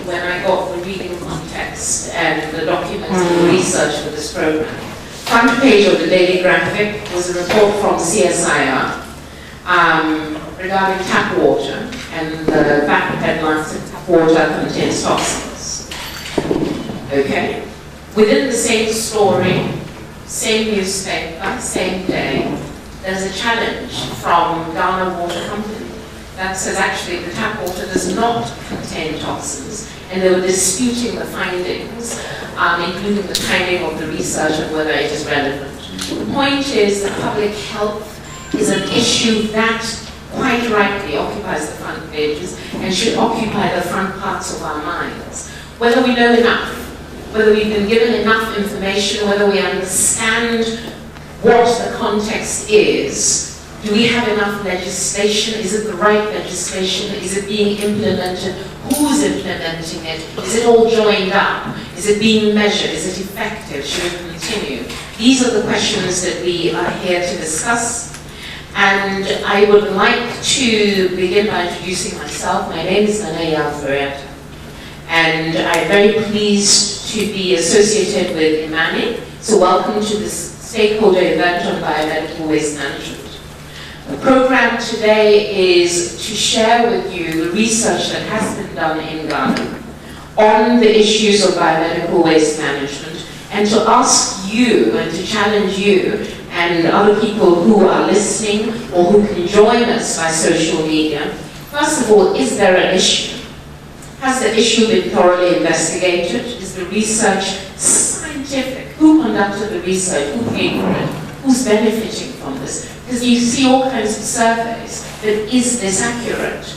When I got the reading context and the documents and the research for this program, front page of the Daily Graphic was a report from CSIR regarding tap water and the fact that tap water contains toxins. Okay? Within the same story, same newspaper, same day, there's a challenge from Ghana Water Company that says actually the tap water does not contain toxins, and they were disputing the findings, including the timing of the research and whether it is relevant. The point is that public health is an issue that quite rightly occupies the front pages and should occupy the front parts of our minds. Whether we know enough, whether we've been given enough information, whether we understand what the context is. Do we have enough legislation? Is it the right legislation? Is it being implemented? Who's implementing it? Is it all joined up? Is it being measured? Is it effective? Should it continue? These are the questions that we are here to discuss. And I would like to begin by introducing myself. My name is Nanaya Ferreira, and I'm very pleased to be associated with IMANI. So welcome to this stakeholder event on biomedical waste management. The program today is to share with you the research that has been done in Ghana on the issues of biomedical waste management, and to ask you and to challenge you and other people who are listening or who can join us by social media. First of all, is there an issue? Has the issue been thoroughly investigated? Is the research scientific? Who conducted the research? Who paid for it? Who's benefiting from this? Because you see all kinds of surveys, but is this accurate?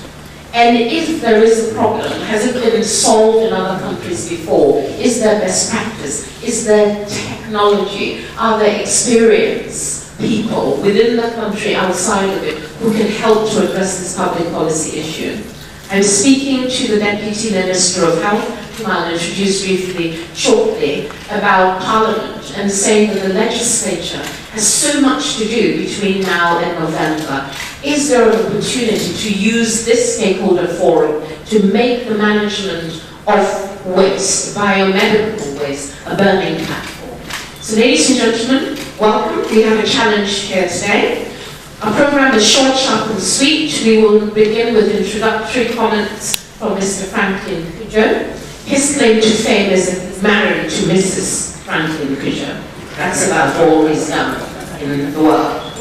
And if there is a problem, has it been solved in other countries before? Is there best practice? Is there technology? Are there experienced people within the country, outside of it, who can help to address this public policy issue? I'm speaking to the Deputy Minister of Health, whom I'll introduce briefly shortly, about Parliament, and saying that the legislature has so much to do between now and November. Is there an opportunity to use this stakeholder forum to make the management of waste, biomedical waste, a burning platform? So ladies and gentlemen, welcome. We have a challenge here today. Our program is short, sharp and sweet. We will begin with introductory comments from Mr. Franklin Kujo. His claim to fame is that he's married to Mrs. Franklin Kujo. That's about all he's done in the world.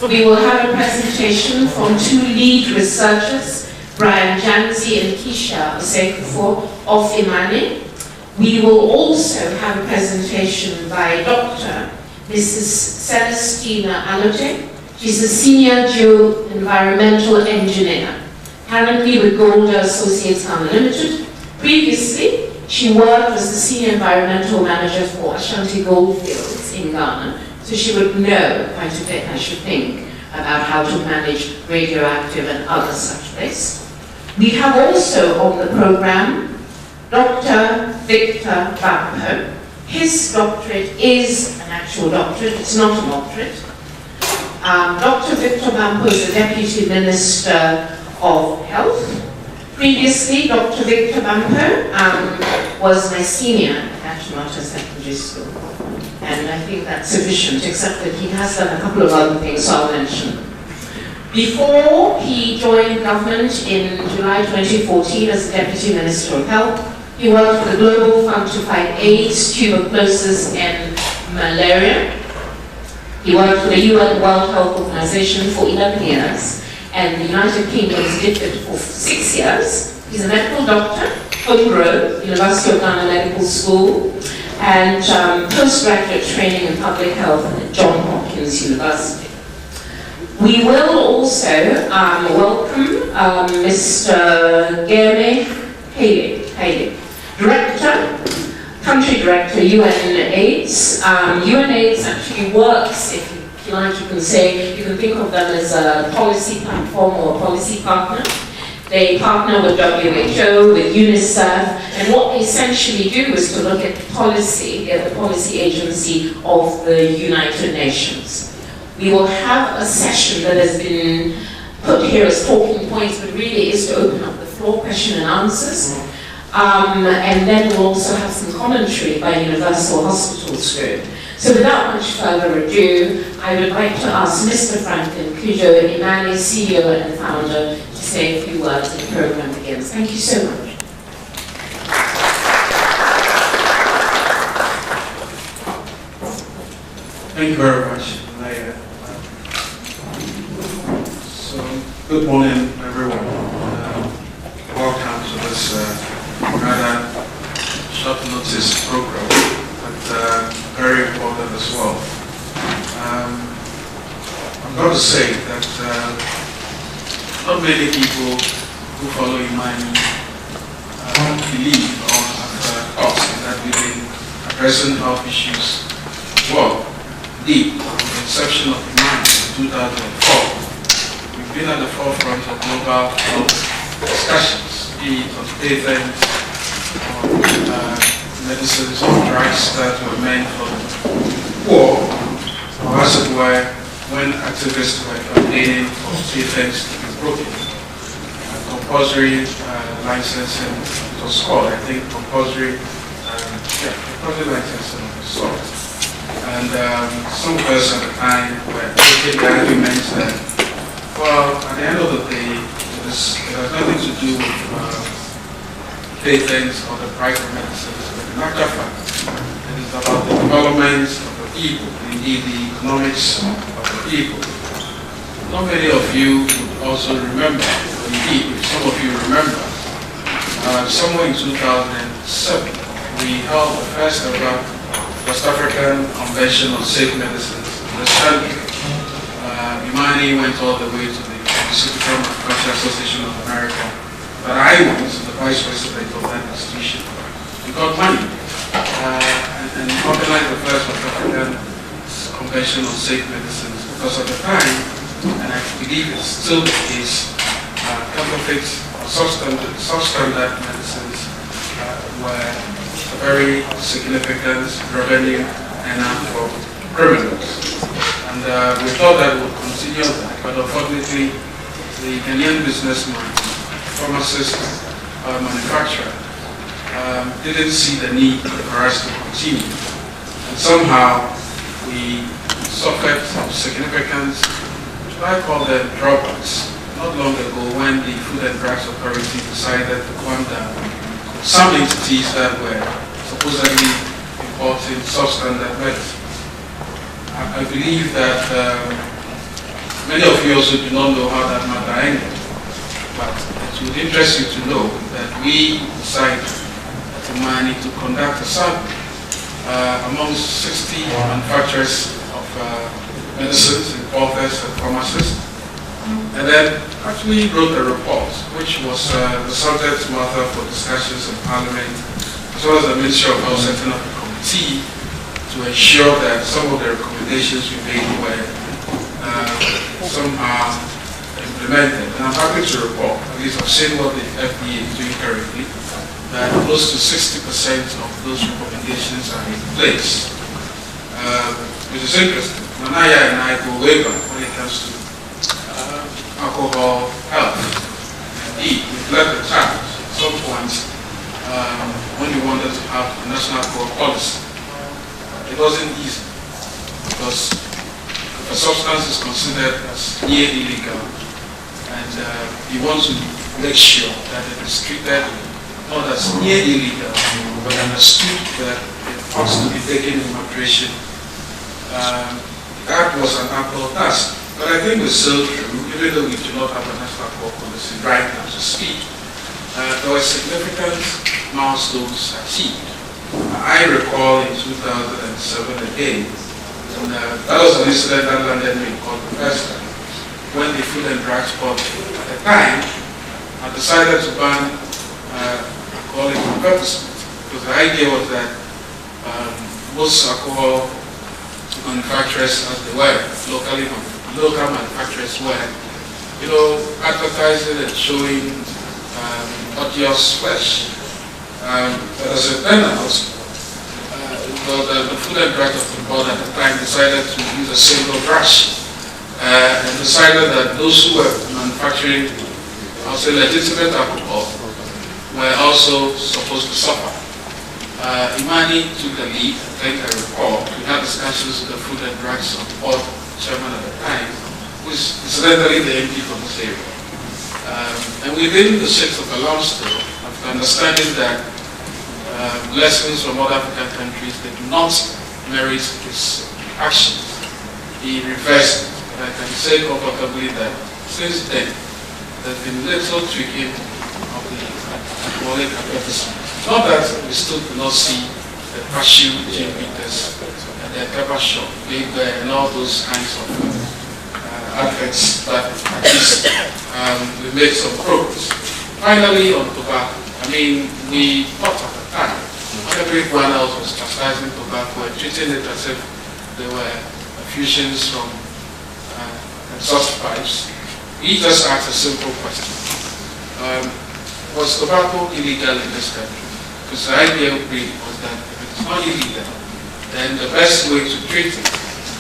We will have a presentation from two lead researchers, Brian Janzi and Keisha Osekufo of IMANI. We will also have a presentation by Dr. Mrs. Celestina Alote. She's a senior geoenvironmental engineer, currently with Golder Associates Ghana Limited. Previously, she worked as the senior environmental manager for Ashanti Goldfields in Ghana, so she would know quite a bit, I should think, about how to manage radioactive and other such waste. We have also on the program Dr. Victor Bampo. His doctorate is an actual doctorate, it's not a doctorate. Dr. Victor Bampo is the Deputy Minister of Health. Previously, Dr. Victor Bampo was my senior at Toronto Secondary School. And I think that's sufficient, except that he has done a couple of other things I'll mention. Before he joined government in July 2014 as the Deputy Minister of Health, he worked for the Global Fund to fight AIDS, tuberculosis, and malaria. He worked for the UN World Health Organization for 11 years, and the United Kingdom's DFID for 6 years. He's a medical doctor, homegrown, University of Ghana Medical School, and postgraduate training in public health at Johns Hopkins University. We will also welcome Mr. Gary Haley, Director, Country Director, UNAIDS. UNAIDS actually works, if you like, you can think of them as a policy platform or a policy partner. They partner with WHO, with UNICEF, and what they essentially do is to look at the policy agency of the United Nations. We will have a session that has been put here as talking points, but really is to open up the floor, question and answers. And then we'll also have some commentary by Universal Hospitals Group. So without much further ado, I would like to ask Mr. Franklin Kujo, IMANI CEO and founder, to say a few words as the program begins. Thank you so much. Thank you very much, Naya. So, good morning, everyone. Welcome to this rather short notice program, but very important as well. I'm going to say that not many people who follow IMANI believe or have thought that we've been addressing health issues well. Indeed, from the inception of IMANI in 2004, we've been at the forefront of global health discussions, be it on patents, on medicines, or drugs that were meant for the poor, or as it were, when activists were campaigning for patents to be broken. Compulsory licensing, it was called, I think, compulsory licensing of the sort. And some of us at the time were making the argument that, well, at the end of the day, it has nothing to do with patents or the price of medicines, but in actual fact, it is about the development of the people, indeed the economics of the people. Not many of you would also remember, or indeed, if some of you remember, somewhere in 2007, we held the first ever West African Convention on Safe Medicines in the Shelby. IMANI went all the way to the Pharmaceutical Manufacturers Association of America, but I was the vice president of that institution. We got money and organized the first West African Convention on Safe Medicines because at the time, and I believe it's still the case, counterfeit or substandard medicines were a very significant revenue earner for criminals. And we thought that would continue that, but unfortunately, the Ghanaian businessman, pharmacist, manufacturer, didn't see the need for us to continue. And somehow, we suffered significant, I call them drawbacks, not long ago when the Food and Drugs Authority decided to clamp down some entities that were supposedly importing substandard medicine. I believe that many of you also do not know how that matter ended, but it would interest you to know that we decided at IMANI to conduct a survey amongst 60 manufacturers of medicines, importers and pharmacists, and then actually wrote a report which was the subject matter for discussions in Parliament, as well as the Ministry of Health setting up a committee to ensure that some of the recommendations we made were somehow implemented. And I'm happy to report, at least I've seen what the FDA is doing currently, that close to 60% of those recommendations are in place, which is interesting. Manaya and I go way back when it comes to alcohol health. Indeed, we've led the charge at some point when we wanted to have a national alcohol policy. It wasn't easy because if a substance is considered as near illegal and you want to make sure that it is treated not as near illegal but understood that it ought to be taken in moderation. That was an uphill task. But I think we're still true, even though we do not have a national alcohol policy right now to speak. There were significant milestones achieved. I recall in 2007 again, and that was an incident that landed me in court the first time, when the Food and Drug Board at the time decided to ban alcoholic advertisement. Because the idea was that most alcohol manufacturers, as they were, local manufacturers were, advertising and showing odious flesh. But as it turned out, the Food and Drug Board at the time decided to use a single brush and decided that those who were manufacturing, I'll say, legitimate alcohol were also supposed to suffer. IMANI took the lead. I think I recall. We had discussions with the Food and Drug Board chairman at the time, who is incidentally the MP from this area. And within the shapes of the law still, after understanding that lessons from other African countries, they do not merit his actions, he reversed it. And I can say comfortably that since then, there's been little tweaking of the alcoholic advertisement. Not that we still do not see the cashew gin bitters and the pepper shop, big bear, and all those kinds of adverts, but at least we made some progress. Finally, on tobacco, we thought at the time, everyone else was chastising tobacco and treating it as if they were fusions from exhaust pipes. We just asked a simple question. Was tobacco illegal in this country? Because the idea really was that if it's not illegal, then the best way to treat it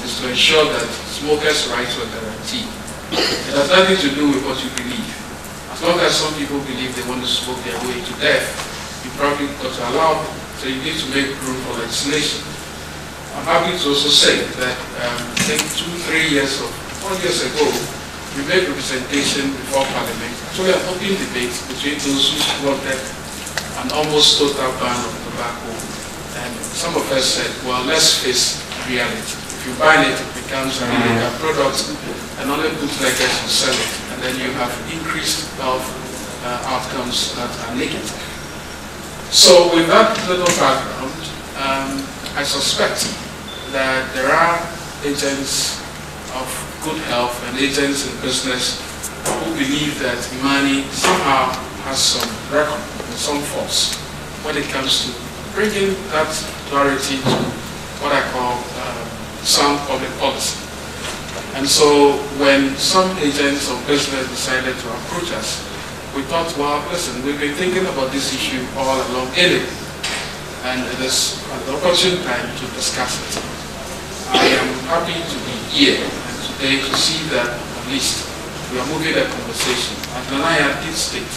is to ensure that smokers' rights were guaranteed. It has nothing to do with what you believe. As long as some people believe they want to smoke their way to death, you probably got to allow them. So you need to make room for legislation. I'm happy to also say that I think 4 years ago, we made representation before Parliament, actually an open debate between those who wanted an almost total ban of tobacco. And some of us said, well, let's face reality. If you ban it, it becomes an illegal product, and only bootleggers will sell it. And then you have increased health outcomes that are negative. So with that little background, I suspect that there are agents of good health and agents in business who believe that IMANI somehow has some record and some force when it comes to bringing that clarity to what I call sound public policy. And so when some agents of business decided to approach us, we thought, well, listen, we've been thinking about this issue all along anyway, and it is an opportune time to discuss it. I am happy to be here and today to see that at least we are moving a conversation. And Nana did state,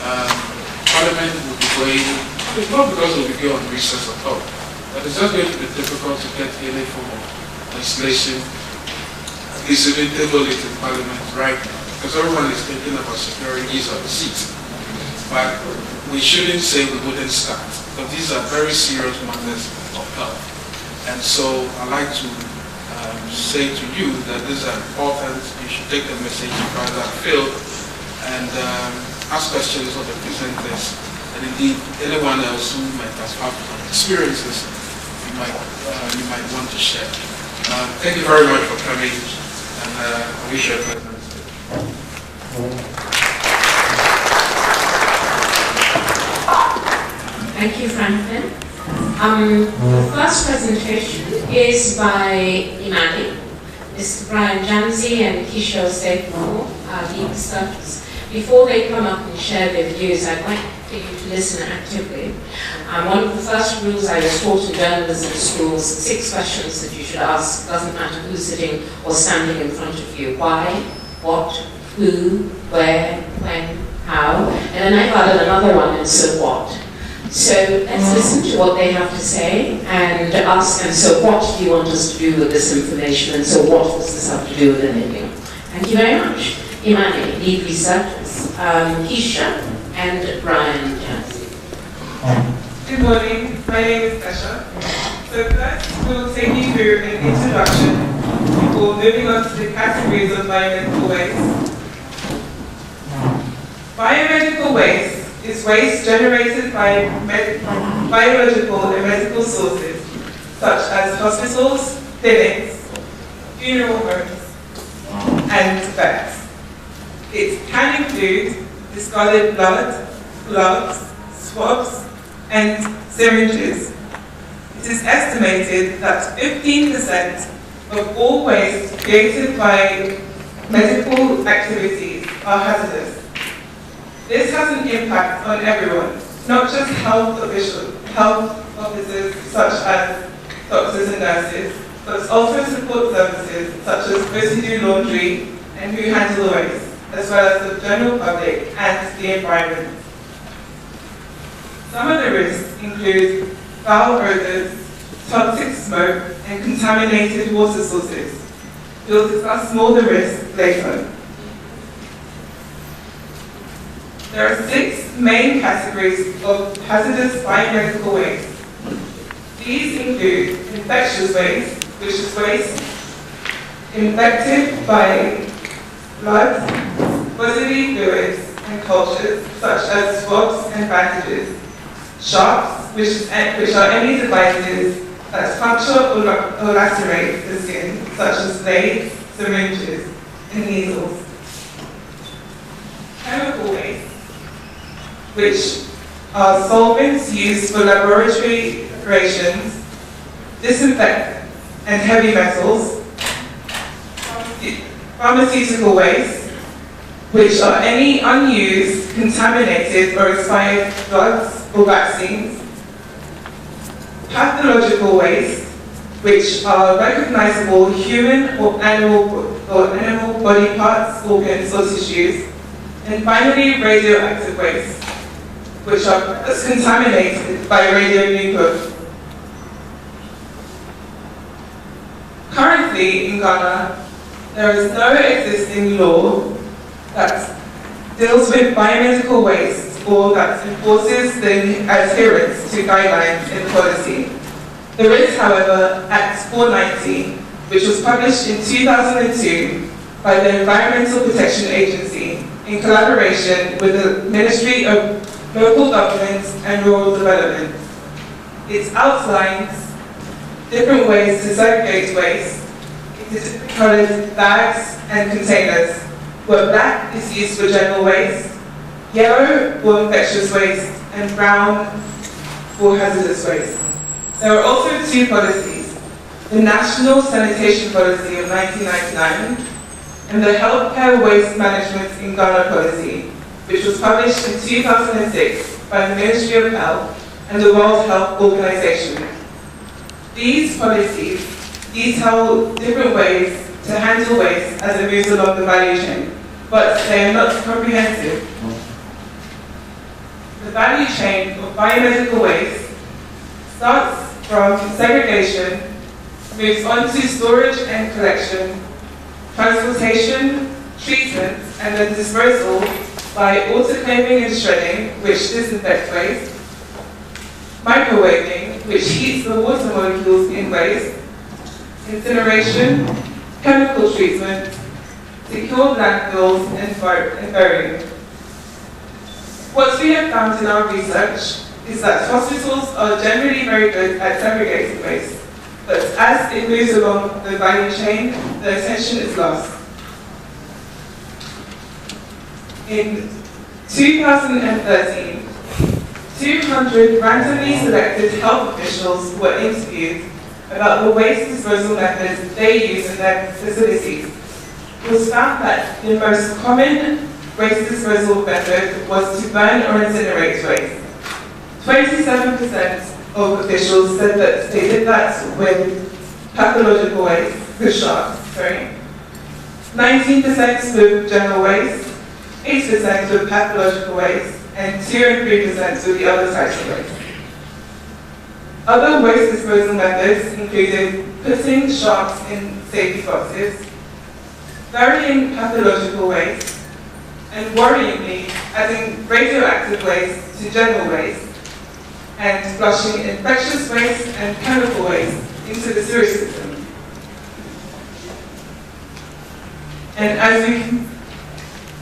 Parliament will be going, not because we'll be going on recess at all, but it's just going to be difficult to get any form of legislation, at least even table it in Parliament right now, because everyone is thinking about securing ease of the seat. But we shouldn't say we wouldn't start, because these are very serious matters of health. And so I'd like to say to you that these are important. You should take the message further afield and ask questions of the presenters, and indeed anyone else who might have experiences you might want to share. Thank you very much for coming, and I wish you a pleasant day. Thank you, Franklin. The first presentation is by IMANI. Mr. Brian Jamsey and Kishore Sethmo are lead staffs. Before they come up and share their views, I'd like for you to listen actively. One of the first rules I was taught in journalism schools, 6 questions that you should ask, doesn't matter who's sitting or standing in front of you. Why, what, who, where, when, how, and then I added another one, and so what. So let's listen to what they have to say and ask, and so what do you want us to do with this information, and so what does this have to do with anything? Thank you very much. IMANI, lead researchers, Keisha and Brian Jansen. Good morning, my name is Kesha. So first we will take you through an introduction before moving on to the categories of biomedical waste. Biomedical waste is waste generated by biological and medical sources, such as hospitals, clinics, funeral homes, and vets. It can include discarded blood, gloves, swabs, and syringes. It is estimated that 15% of all waste created by medical activities are hazardous. This has an impact on everyone, not just health officers such as doctors and nurses, but also support services such as those who do laundry and who handle the waste, as well as the general public and the environment. Some of the risks include foul odors, toxic smoke, and contaminated water sources. We'll discuss more the risks later. There are 6 main categories of hazardous biomedical waste. These include infectious waste, which is waste infected by blood, bodily fluids, and cultures, such as swabs and bandages. Sharps, which are any devices that puncture or lacerate the skin, such as blades, syringes, and needles. Chemical waste, which are solvents used for laboratory operations, disinfectants, and heavy metals. Pharmaceutical waste, which are any unused, contaminated, or expired drugs or vaccines. Pathological waste, which are recognizable human or animal body parts, organs, or tissues. And finally, radioactive waste, which are contaminated by radionuclide. Currently in Ghana, there is no existing law that deals with biomedical waste or that enforces the adherence to guidelines in policy. There is, however, Act 490, which was published in 2002 by the Environmental Protection Agency in collaboration with the Ministry of Local Government and Rural Development. It outlines different ways to segregate waste. It is colored bags and containers, where black is used for general waste, yellow for infectious waste, and brown for hazardous waste. There are also 2 policies, the National Sanitation Policy of 1999 and the Healthcare Waste Management in Ghana Policy, which was published in 2006 by the Ministry of Health and the World Health Organization. These policies detail different ways to handle waste as it moves along the value chain, but they are not comprehensive. The value chain of biomedical waste starts from segregation, moves on to storage and collection, transportation, treatment, and then disposal by autoclaving and shredding, which disinfects waste, microwaving, which heats the water molecules in waste, incineration, chemical treatment, secure landfills, and burying. What we have found in our research is that hospitals are generally very good at segregating waste, but as it moves along the value chain, the attention is lost. In 2013, 200 randomly selected health officials were interviewed about the waste disposal methods they use in their facilities. It was found that the most common waste disposal method was to burn or incinerate waste. 27% of officials said that they did that with pathological waste, with sharps, 19% with general waste, 8% with pathological waste, and 2 and 3% with the other types of waste. Other waste disposal methods included putting sharps in safety boxes, burying pathological waste, and worryingly adding radioactive waste to general waste, and flushing infectious waste and chemical waste into the sewage system. And as we,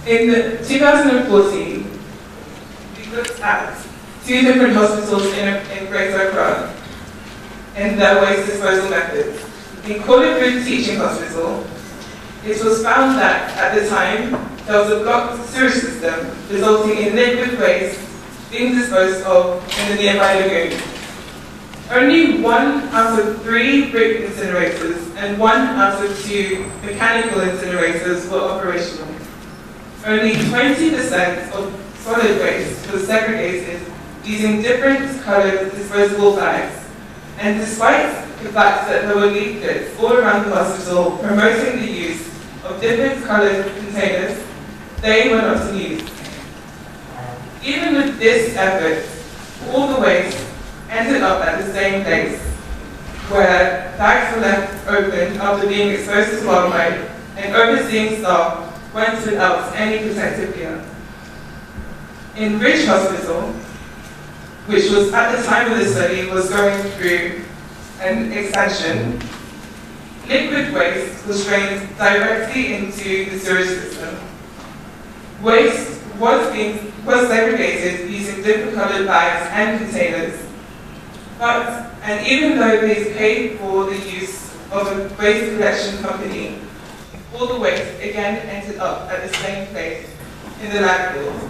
in 2014, we looked looked at 2 different hospitals in Greater Accra and their waste disposal methods. In Colibri Teaching Hospital, it was found that at the time there was a blocked sewage system resulting in liquid waste being disposed of in the nearby lagoon. Only 1 out of 3 brick incinerators and 1 out of 2 mechanical incinerators were operational. Only 20% of solid waste was segregated using different coloured disposable bags. And despite the fact that there were leaflets all around the hospital promoting the use of different coloured containers, they were not used. Even with this effort, all the waste ended up at the same place, where bags were left open after being exposed to wildlife, and overseeing staff went without any protective gear. In Ridge Hospital, which was at the time of the study was going through an expansion, liquid waste was drained directly into the sewage system. Waste was segregated using different coloured bags and containers. And even though they paid for the use of a waste collection company, all the waste again ended up at the same place in the landfill.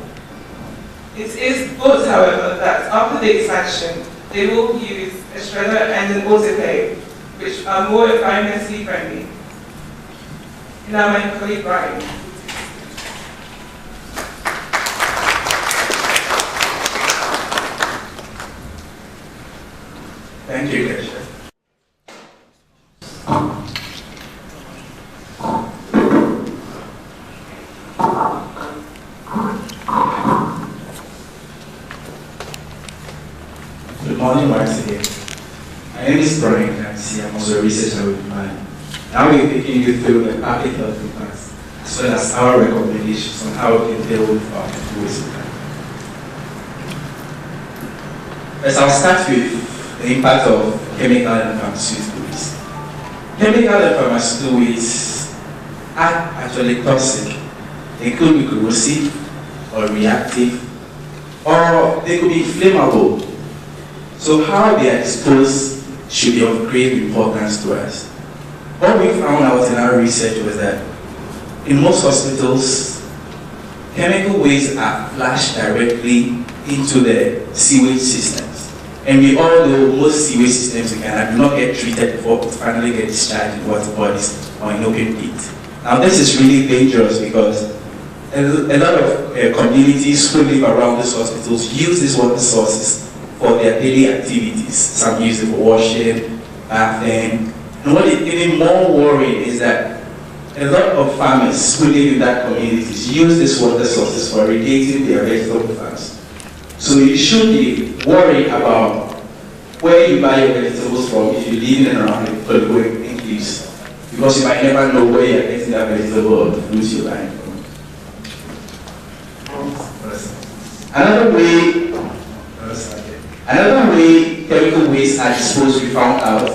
It is thought, however, that after the expansion, they will use a shredder and an autoclave, which are more environmentally friendly. Now my colleague Brian. Thank you, Kesha. Good morning once again. My name is Brian Nancy. I'm also a researcher with IMANI. Now we're taking you through the public health impacts as well as our recommendations on how we can deal with our waste impact. First, I'll start with the impact of chemical and pharmaceutical waste. Chemical and pharmaceutical waste are actually toxic. They could be corrosive or reactive, or they could be flammable. So how they are disposed should be of great importance to us. What we found out in our research was that in most hospitals, chemical waste are flushed directly into the sewage systems. And we all know most sewage systems in Ghana do not get treated before it finally get discharged in water bodies or in open pit. Now this is really dangerous because a lot of communities who live around these hospitals use these water sources for their daily activities. Some use it for washing, bathing. And what is even more worrying is that a lot of farmers who live in that communities use these water sources for irrigating their vegetable farms. So you should be worried about where you buy your vegetables from if you live in and around the political enclaves, because you might never know where you're getting that vegetable or the fruits you're buying from. Another way chemical waste are disposed, we found out,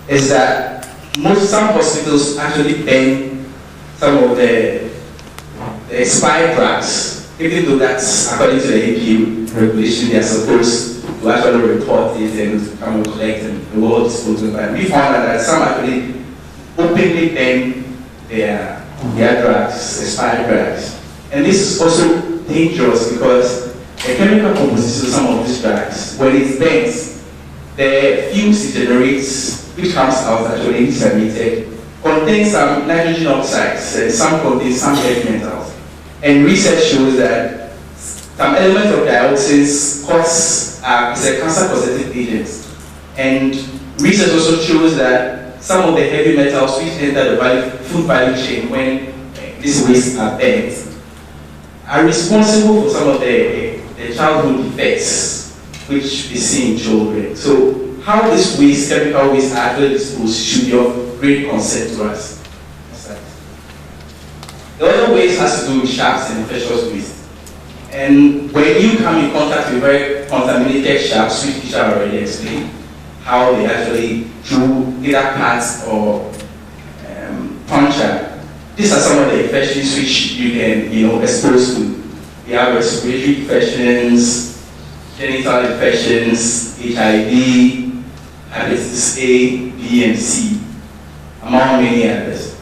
is that some hospitals actually ban some of the expired drugs, even though that's according to the APU regulation, they are supposed to actually report it and come and collect and the world disposal. But we found out that some actually openly ban their drugs, expired drugs. And this is also dangerous because the chemical composition of some of these drugs, when it burns, the fumes it generates, which comes out actually disseminated, contains some nitrogen oxides and some contains some heavy metals. And research shows that some elements of dioxins is a cancer-causative agent. And research also shows that some of the heavy metals which enter the food value chain when these wastes are burnt are responsible for some of the childhood defects which we see in children. So how this waste, chemical waste, are actually disposed should be of great concern to us. The other waste has to do with sharps and infectious waste. And when you come in contact with very contaminated sharps, which Tisha already explained, how they actually chew either parts or puncture, these are some of the infections which you can expose to we have respiratory infections, genital infections, HIV, hepatitis A, B, and C, among many others.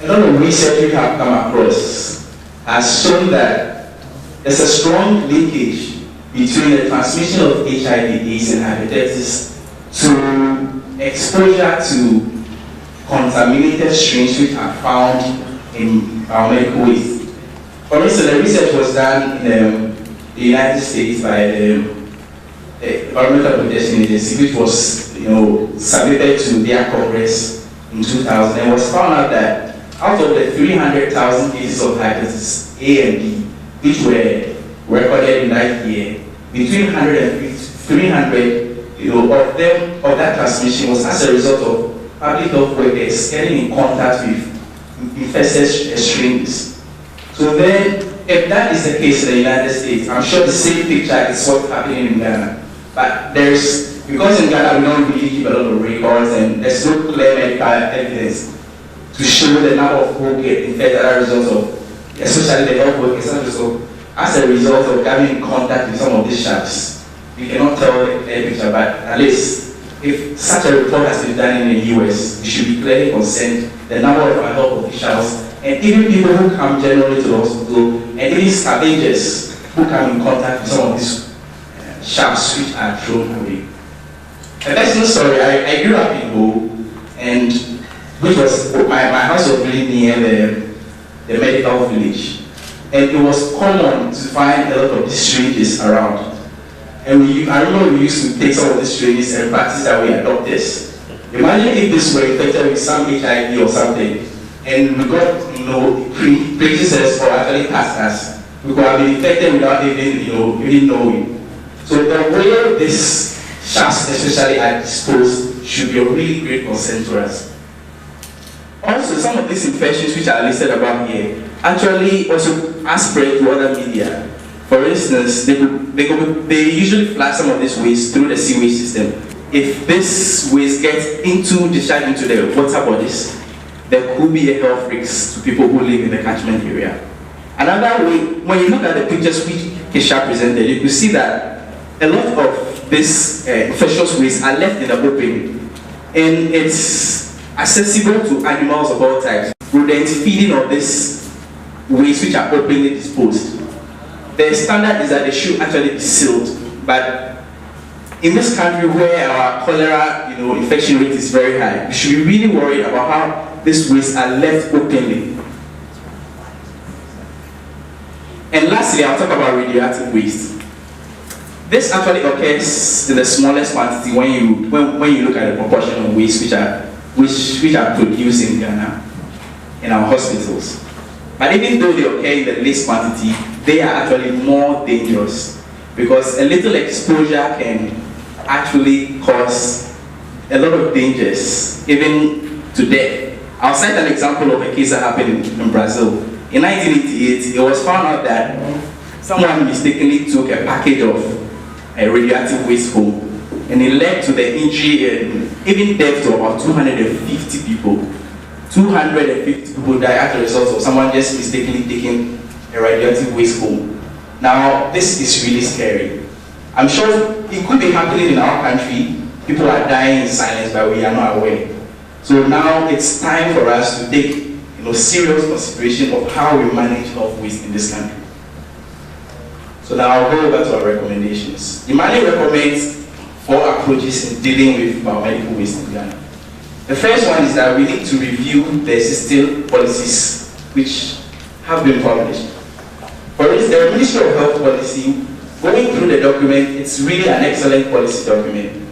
A lot of research we have come across has shown that there's a strong linkage between the transmission of HIV/AIDS and hepatitis to exposure to contaminated strains which are found in biomedical waste. For instance, the research was done in the United States by the Environmental Protection Agency, which was submitted to their Congress in 2000, and was found out that out of the 300,000 cases of hepatitis A and B, which were recorded in that year, between 150 and 300 of that transmission was as a result of public health workers getting in contact with infected strains. So then, if that is the case in the United States, I'm sure the same picture is what's happening in Ghana. But because in Ghana we don't really keep a lot of records and there's no clear medical evidence to show the number of people get infected as a result of, especially the health workers, as a result of coming in contact with some of these sharks. We cannot tell the clear picture, but at least if such a report has been done in the US, we should be clearly concerned the number of our health officials and even people who come generally to the hospital and even scavengers who come in contact with some of these sharks which are thrown away. A personal story, I grew up in Ho, and which was, my house was really near the medical village. And it was common to find a lot of these strangers around. And I remember we used to take some of these strangers and practice that we adopt this. Imagine if this were infected with some HIV or something, and we got, predecessors or actually past us. We could have been infected without even knowing. So the way these sharks especially are disposed should be a really great concern to us. Also, some of these infections which are listed above here actually also are spread to other media. For instance, they usually flush some of this waste through the sewage system. If this waste gets discharged into the water bodies, there could be a health risk to people who live in the catchment area. Another way, when you look at the pictures which Kesha presented, you can see that a lot of this infectious waste are left in the open, and it's accessible to animals of all types. Rodents feeding on this waste which are openly disposed. The standard is that they should actually be sealed, but in this country where our cholera infection rate is very high, we should be really worried about how these wastes are left openly. And lastly, I'll talk about radioactive waste. This actually occurs in the smallest quantity when you look at the proportion of waste which are produced in Ghana in our hospitals. But even though they occur in the least quantity, they are actually more dangerous because a little exposure can actually cause a lot of dangers, even to death. I'll cite an example of a case that happened in Brazil. In 1988, it was found out that someone mistakenly took a package of radioactive waste home, and it led to the injury and even death to about 250 people. 250 people died as a result of someone just mistakenly taking a radioactive waste home. Now, this is really scary. I'm sure it could be happening in our country. People are dying in silence, but we are not aware. So now it's time for us to take serious consideration of how we manage health waste in this country. So now I'll go over to our recommendations. IMANI recommends 4 approaches in dealing with biomedical waste in Ghana. The first one is that we need to review the existing policies which have been published. For instance, the Ministry of Health Policy, going through the document, it's really an excellent policy document.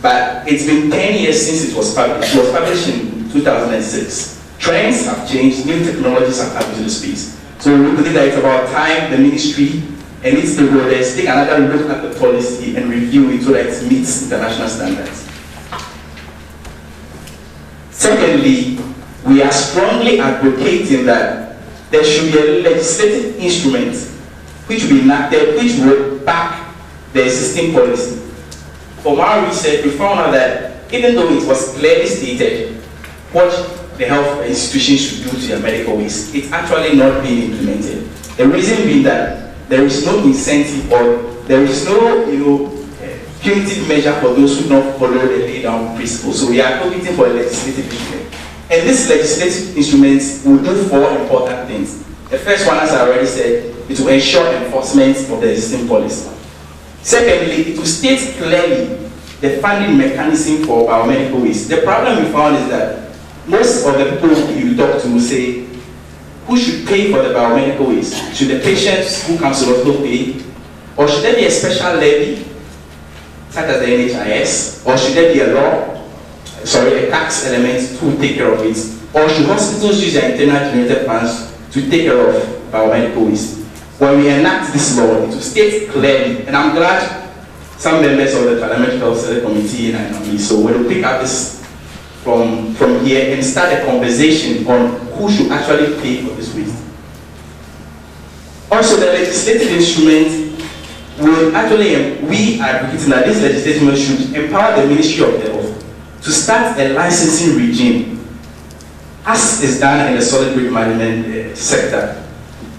But it's been 10 years since it was published. It was published in 2006. Trends have changed, new technologies have come into the space. So we believe that it's about time the ministry and its stakeholders take another look at the policy and review it so that it meets international standards. Secondly, we are strongly advocating that there should be a legislative instrument which will be enacted, which will back the existing policy. From our research, we found out that even though it was clearly stated what the health institutions should do to their medical waste, it's actually not being implemented. The reason being that there is no incentive or there is no, punitive measure for those who do not follow the laid down principles. So we are advocating for a legislative instrument. And this legislative instrument will do 4 important things. The first one, as I already said, is to ensure enforcement of the existing policy. Secondly, it will state clearly the funding mechanism for biomedical waste. The problem we found is that most of the people you talk to will say, who should pay for the biomedical waste? Should the patients who come to the hospital pay? Or should there be a special levy, such as the NHIS? Or should there be a tax element to take care of it? Or should hospitals use their internal generated funds to take care of biomedical waste? When we enact this law, it will state clearly, and I'm glad some members of the Parliamentary Health Select Committee and IMANI, so we'll pick up this from here and start a conversation on who should actually pay for this waste. Also, the legislative instrument will actually, we are advocating that this legislative instrument should empower the Ministry of Health to start a licensing regime, as is done in the solid waste management sector.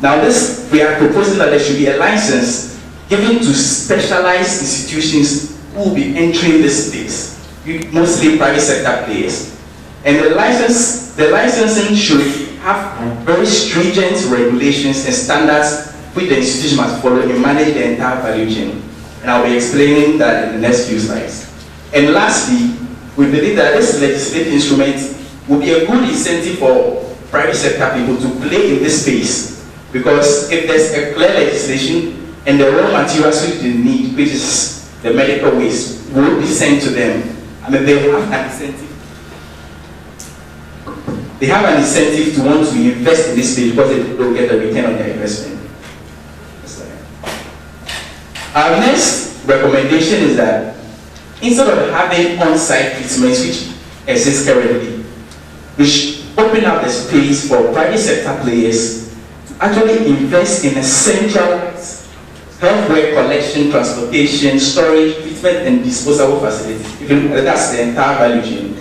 Now, we are proposing that there should be a license given to specialized institutions who will be entering this space, mostly private sector players. And the licensing should have very stringent regulations and standards which the institution must follow and manage the entire value chain. And I'll be explaining that in the next few slides. And lastly, we believe that this legislative instrument will be a good incentive for private sector people to play in this space. Because if there's a clear legislation and the raw materials which they need, which is the medical waste, will be sent to them, I mean, they have an incentive. They have an incentive to want to invest in this space because they don't get a return on their investment. Our next recommendation is that instead of having on-site treatments which exist currently, we should open up the space for private sector players to actually invest in a centralized healthcare collection, transportation, storage, treatment, and disposable facilities. That's the entire value chain.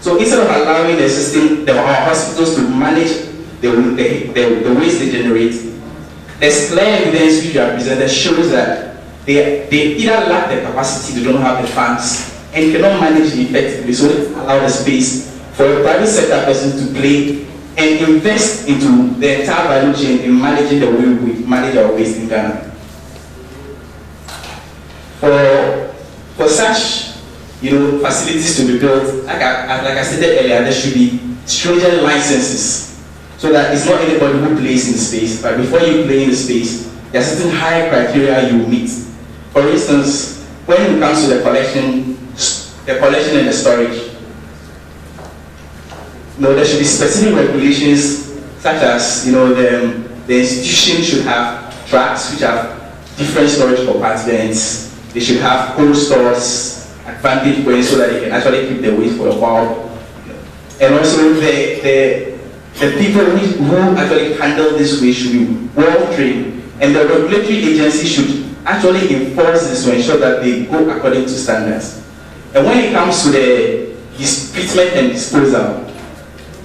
So instead of allowing the system, our hospitals to manage the waste they generate, there's clear evidence which are presented shows that they either lack the capacity, they don't have the funds, and cannot manage it effectively. So let's allow the space for a private sector person to play and invest into the entire value chain in managing the way we manage our waste in Ghana. For such facilities to be built, like I stated earlier, there should be stringent licenses so that it's not anybody who plays in the space, but before you play in the space, there are certain high criteria you meet. For instance, when it comes to the collection and the storage, there should be specific regulations, such as the institution should have tracks which have different storage compartments. They should have cold stores, advantage points, so that they can actually keep the waste for a while. And also the people who actually handle this waste should be well trained, and the regulatory agency should actually enforce this to ensure that they go according to standards. And when it comes to the treatment and disposal,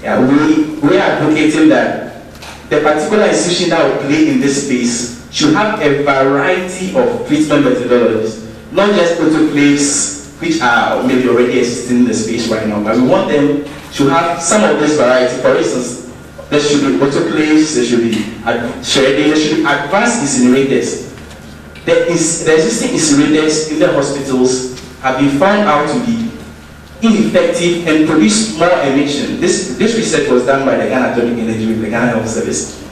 we are advocating that the particular institution that will play in this space should have a variety of treatment methodologies, not just autoclaves which are maybe already existing in the space right now, but we want them to have some of this variety. For instance, there should be autoclaves, there should be shredding, there should be advanced incinerators. The existing incinerators in the hospitals have been found out to be ineffective and produce more emission. This research was done by the Ghana Atomic Energy with the Ghana Health Service.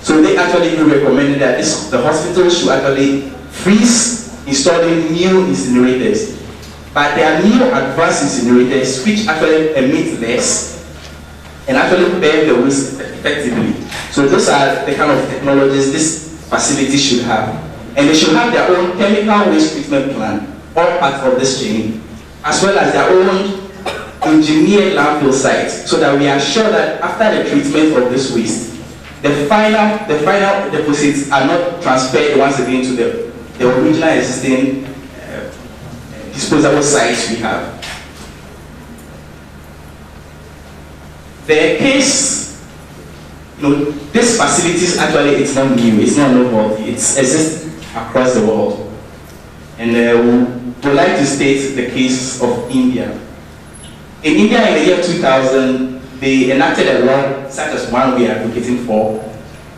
So they actually recommended that the hospitals should actually freeze installing new incinerators. But there are new advanced incinerators which actually emit less and actually bear the waste effectively. So those are the kind of technologies this facility should have. And they should have their own chemical waste treatment plan, all part of this chain, as well as their own engineered landfill site, so that we are sure that after the treatment of this waste, the final deposits are not transferred once again to the original existing disposable sites we have. The case, this facilities actually, it's not new, it's not novel, it exists across the world. And we would like to state the case of India. In India, in the year 2000, they enacted a law such as one we are advocating for,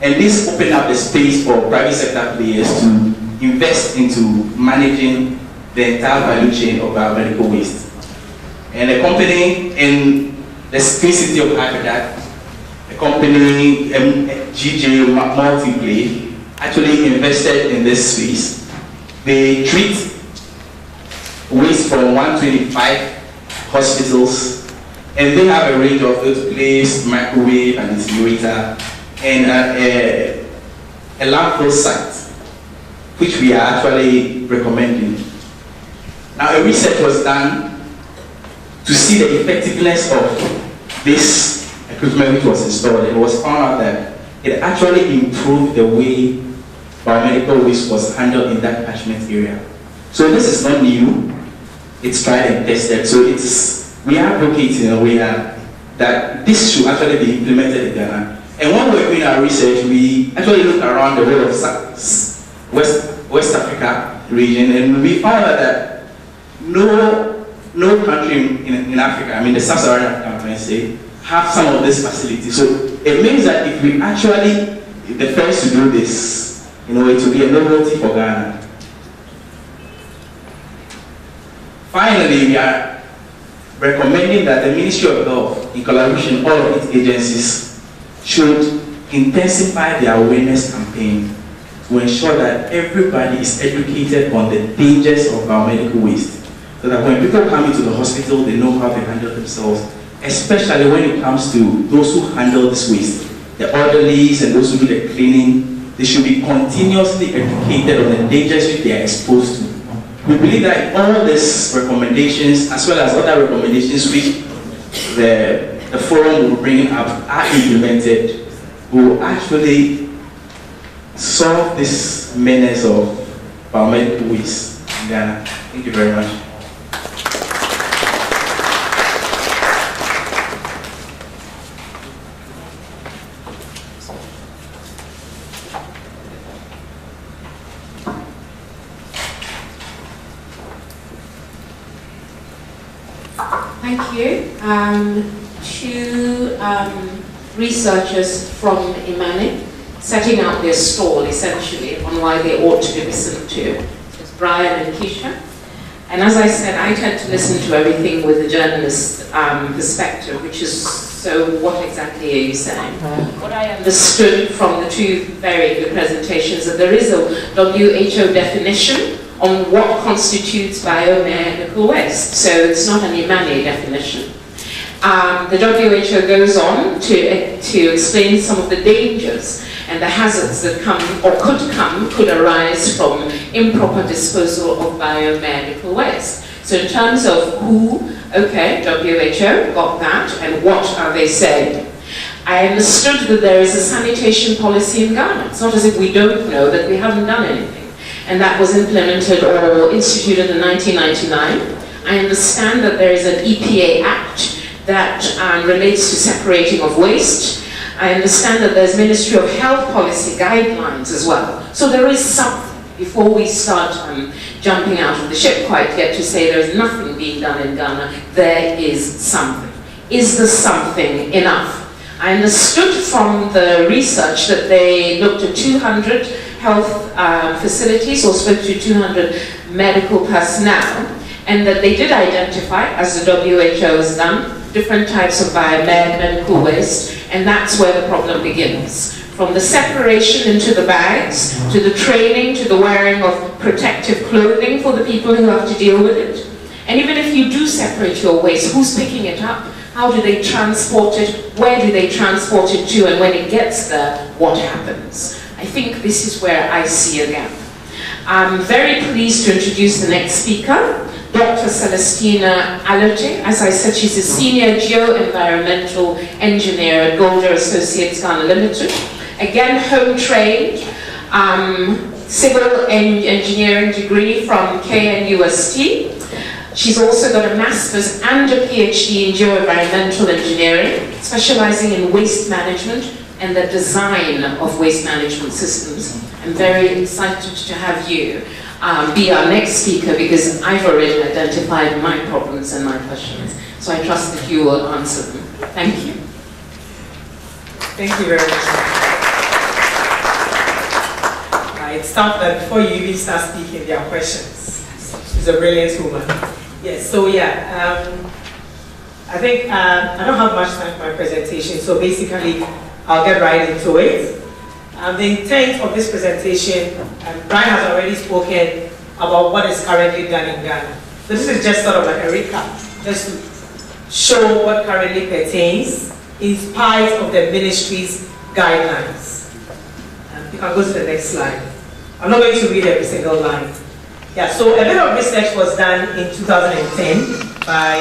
and this opened up the space for private sector players to invest into managing the entire value chain of biomedical waste. And a company in the Green City of Hyderabad, a company, GJ Multiplay, actually invested in this space. They treat waste from 125 hospitals, and they have a range of place, microwave and incinerator, and a landfill site, which we are actually recommending. Now, a research was done to see the effectiveness of this equipment which was installed, and it was found out that it actually improved the way biomedical waste was handled in that catchment area. So this is not new, it's tried and tested, so we are advocating in a way that this should actually be implemented in Ghana. And when we were doing our research, we actually looked around the whole of West Africa region, and we found out that no country in Africa, I mean the sub-Saharan African countries, have some of these facilities. So it means that if we actually the first to do this, it will be a novelty for Ghana. Finally, we are recommending that the Ministry of Health, in collaboration with all of its agencies, should intensify their awareness campaign to ensure that everybody is educated on the dangers of biomedical waste, so that when people come into the hospital, they know how to handle themselves, especially when it comes to those who handle this waste. The orderlies and those who do the cleaning, they should be continuously educated on the dangers which they are exposed to. We believe that all these recommendations, as well as other recommendations which the forum will bring up, are implemented, will actually solve this menace of biomedical waste in Ghana. Thank you very much. Thank you. Two researchers from IMANI setting out their stall essentially on why they ought to be listened to. It's Brian and Keisha. And as I said, I tend to listen to everything with a journalist perspective, which is, so what exactly are you saying? What I understood from the two very good presentations, that there is a WHO definition on what constitutes biomedical waste. So it's not an IMANI definition. The WHO goes on to explain some of the dangers and the hazards that come or could arise from improper disposal of biomedical waste. So in terms of who, okay, WHO got that, and what are they saying? I understood that there is a sanitation policy in Ghana. It's not as if we don't know that we haven't done anything. And that was implemented or instituted in 1999. I understand that there is an EPA Act that relates to separating of waste. I understand that there's Ministry of Health policy guidelines as well. So there is something before we start jumping out of the ship quite yet to say there's nothing being done in Ghana. There is something. Is the something enough? I understood from the research that they looked at 200 health facilities or spoke to 200 medical personnel, and that they did identify, as the WHO has done, different types of biomedical waste, and that's where the problem begins. From the separation into the bags, to the training, to the wearing of protective clothing for the people who have to deal with it. And even if you do separate your waste, who's picking it up? How do they transport it? Where do they transport it to? And when it gets there, what happens? I think this is where I see a gap. I'm very pleased to introduce the next speaker, Dr. Celestina Alote. As I said, she's a senior geo-environmental engineer at Golder Associates Ghana Limited. Again, home trained, civil engineering degree from KNUST. She's also got a master's and a PhD in geoenvironmental engineering, specializing in waste management and the design of waste management systems. I'm very excited to have you be our next speaker because I've already identified my problems and my questions. So I trust that you will answer them. Thank you. Thank you very much. It's tough that before you even start speaking, there are questions. She's a brilliant woman. Yes, so yeah, I think I don't have much time for my presentation, so basically I'll get right into it. The intent of this presentation, Brian has already spoken about what is currently done in Ghana. So this is just sort of like a recap, just to show what currently pertains in spite of the ministry's guidelines. You can go to the next slide. I'm not going to read every single line. Yeah, so a bit of research was done in 2010 by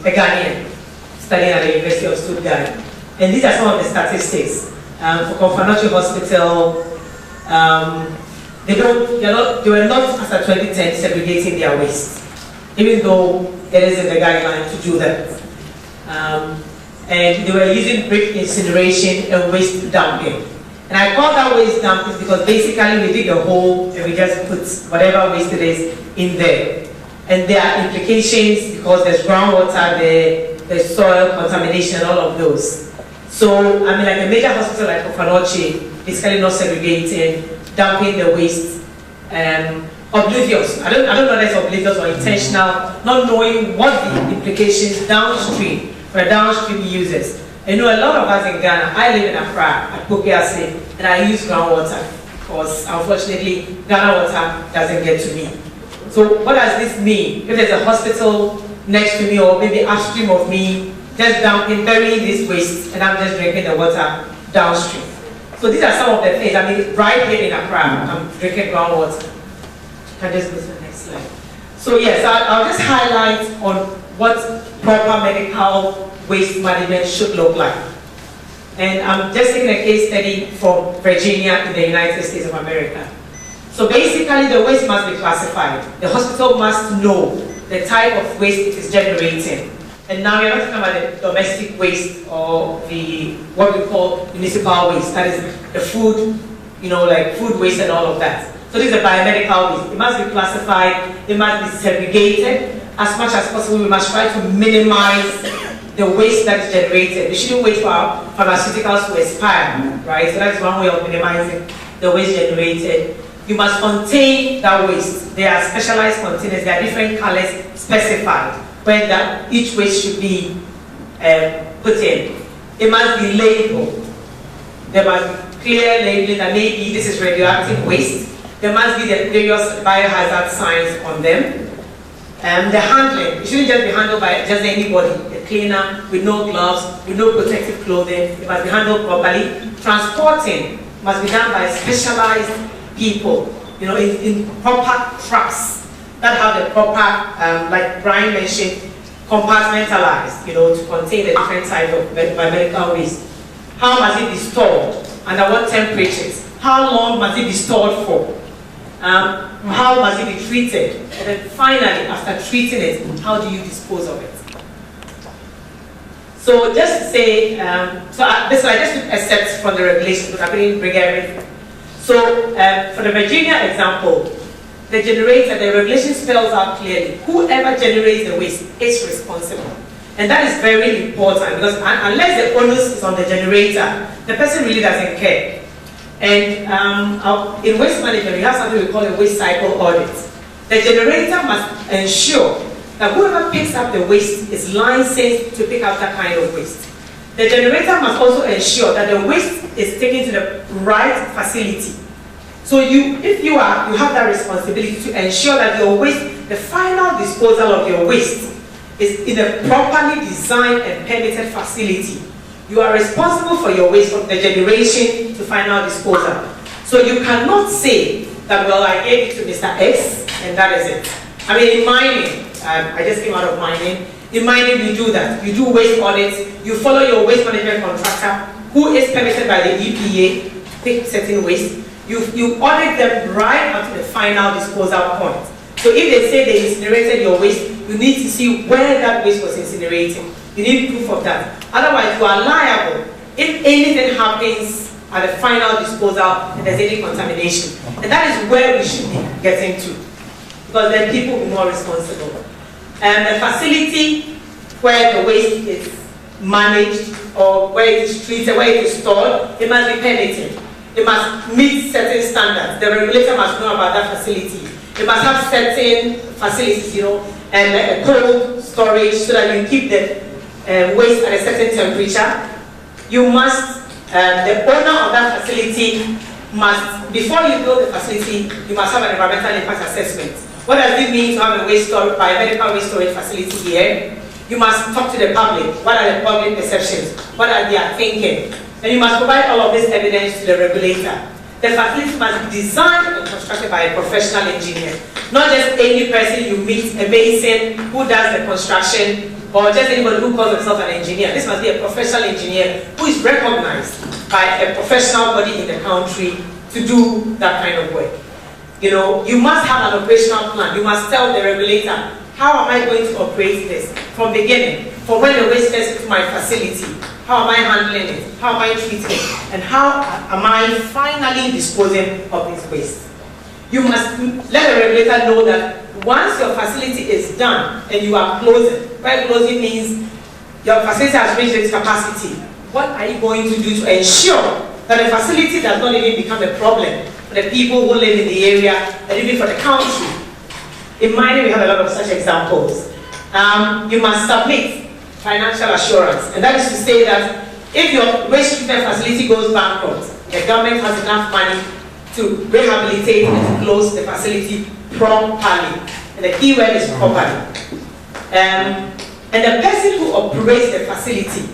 a Ghanaian studying at the University of Stuttgart. And these are some of the statistics. For Confanochi Hospital, they were not, as of 2010, segregating their waste, even though it is in the guideline to do that. And they were using brick incineration and waste dumping. And I call that waste dumping because basically we dig a hole and we just put whatever waste it is in there. And there are implications because there's groundwater there, there's soil contamination and all of those. So, I mean, like a major hospital like Confanochi, basically not segregating, dumping the waste, oblivious. I don't know if it's oblivious or intentional, not knowing what the implications downstream for the downstream users. You know, a lot of us in Ghana, I live in Accra, at Pokease, and I use groundwater because unfortunately Ghana water doesn't get to me. So what does this mean? If there's a hospital next to me or maybe upstream of me, just dumping, burying this waste, and I'm just drinking the water downstream. So these are some of the things. I mean, right here in Accra, I'm drinking groundwater. Can I just go to the next slide? So yes, I'll just highlight on what proper medical waste management should look like. And I'm just taking a case study from Virginia in the United States of America. So basically the waste must be classified. The hospital must know the type of waste it is generating. And now we're not talking about the domestic waste or the, what we call municipal waste. That is the food, you know, like food waste and all of that. So this is a biomedical waste. It must be classified, it must be segregated. As much as possible, we must try to minimize the waste that is generated. We shouldn't wait for our pharmaceuticals to expire, right? So that's one way of minimizing the waste generated. You must contain that waste. There are specialized containers, there are different colors specified where each waste should be put in. It must be labeled. There must be clear labeling that maybe this is radioactive waste. There must be the various biohazard signs on them. The handling, it shouldn't just be handled by just anybody, a cleaner with no gloves, with no protective clothing. It must be handled properly. Transporting must be done by specialized people, you know, in proper trucks that have the proper, like Brian mentioned, compartmentalized, you know, to contain the different types of biomedical waste. How must it be stored? Under what temperatures? How long must it be stored for? How must it be treated? And then finally, after treating it, how do you dispose of it? So just to say, so I just took excerpts from the regulations, but I couldn't bring everything. So for the Virginia example, the generator, the regulation spells out clearly, whoever generates the waste is responsible. And that is very important because unless the onus is on the generator, the person really doesn't care. And in waste management, we have something we call a waste cycle audit. The generator must ensure that whoever picks up the waste is licensed to pick up that kind of waste. The generator must also ensure that the waste is taken to the right facility. So if you have that responsibility to ensure that your waste, the final disposal of your waste, is in a properly designed and permitted facility. You are responsible for your waste from the generation to final disposal. So you cannot say that, well, I gave it to Mr. X and that is it. I mean, in mining, I just came out of mining. In mining, we do that. You do waste audits. You follow your waste management contractor who is permitted by the EPA to pick certain waste. You audit them right up to the final disposal point. So if they say they incinerated your waste, you need to see where that waste was incinerating. You need proof of that. Otherwise, you are liable if anything happens at the final disposal and there's any contamination. And that is where we should be getting to, because then people will be more responsible. And the facility where the waste is managed or where it is treated, where it is stored, it must be permitted. It must meet certain standards. The regulator must know about that facility. It must have certain facilities, and a cold storage so that you keep the waste at a certain temperature. You must, the owner of that facility must, before you build the facility, you must have an environmental impact assessment. What does it mean to have a biomedical waste storage facility here? You must talk to the public. What are the public perceptions? What are their thinking? And you must provide all of this evidence to the regulator. The facility must be designed and constructed by a professional engineer. Not just any person you meet, a mason who does the construction, or just anybody who calls himself an engineer. This must be a professional engineer who is recognized by a professional body in the country to do that kind of work. You must have an operational plan. You must tell the regulator, how am I going to operate this from beginning? For when the waste gets into my facility, how am I handling it? How am I treating it? And how am I finally disposing of this waste? You must let the regulator know that once your facility is done and you are closing, by closing means your facility has reached its capacity. What are you going to do to ensure that the facility does not even become a problem for the people who live in the area and even for the country? In mining, we have a lot of such examples. You must submit financial assurance, and that is to say that if your waste treatment facility goes bankrupt, the government has enough money to rehabilitate and to close the facility properly. And the key word is properly. And the person who operates the facility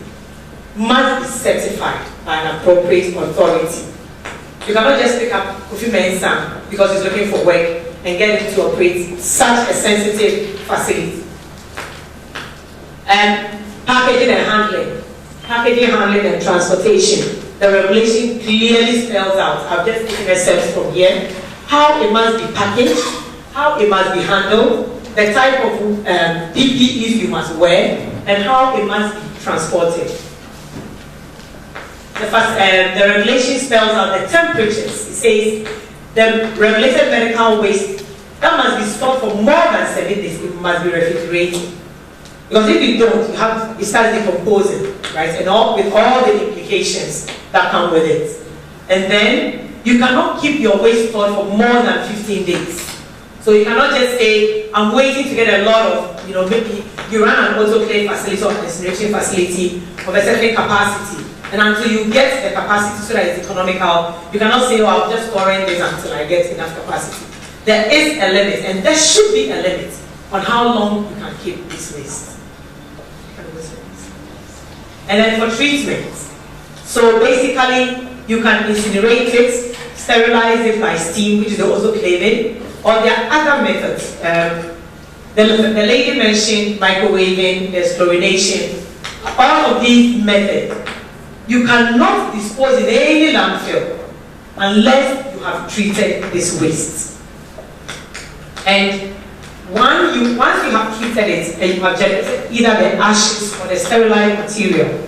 must be certified by an appropriate authority. You cannot just pick up Kofi Mensah because he's looking for work and get him to operate such a sensitive facility. Packaging and handling. Packaging, handling, and transportation. The regulation clearly spells out, I've just taken a sense from here, how it must be packaged, how it must be handled, the type of PPEs you must wear, and how it must be transported. The regulation spells out the temperatures. It says the regulated medical waste that must be stored for more than 7 days. It must be refrigerated. Because if you don't, it starts decomposing, right? And with all the implications that come with it. And then you cannot keep your waste stored for more than 15 days. So you cannot just say, I'm waiting to get a lot of, maybe you run an autoclave facility or an incineration facility of a certain capacity. And until you get the capacity so that it's economical, you cannot say, I'm just storing this until I get enough capacity. There is a limit, and there should be a limit on how long you can keep this waste. And then for treatment. So basically, you can incinerate it, sterilize it by steam, which is also claiming, or there are other methods. The lady mentioned microwaving, there's chlorination. All of these methods, you cannot dispose in any landfill unless you have treated this waste. And once you have treated it and you have generated either the ashes or the sterilized material,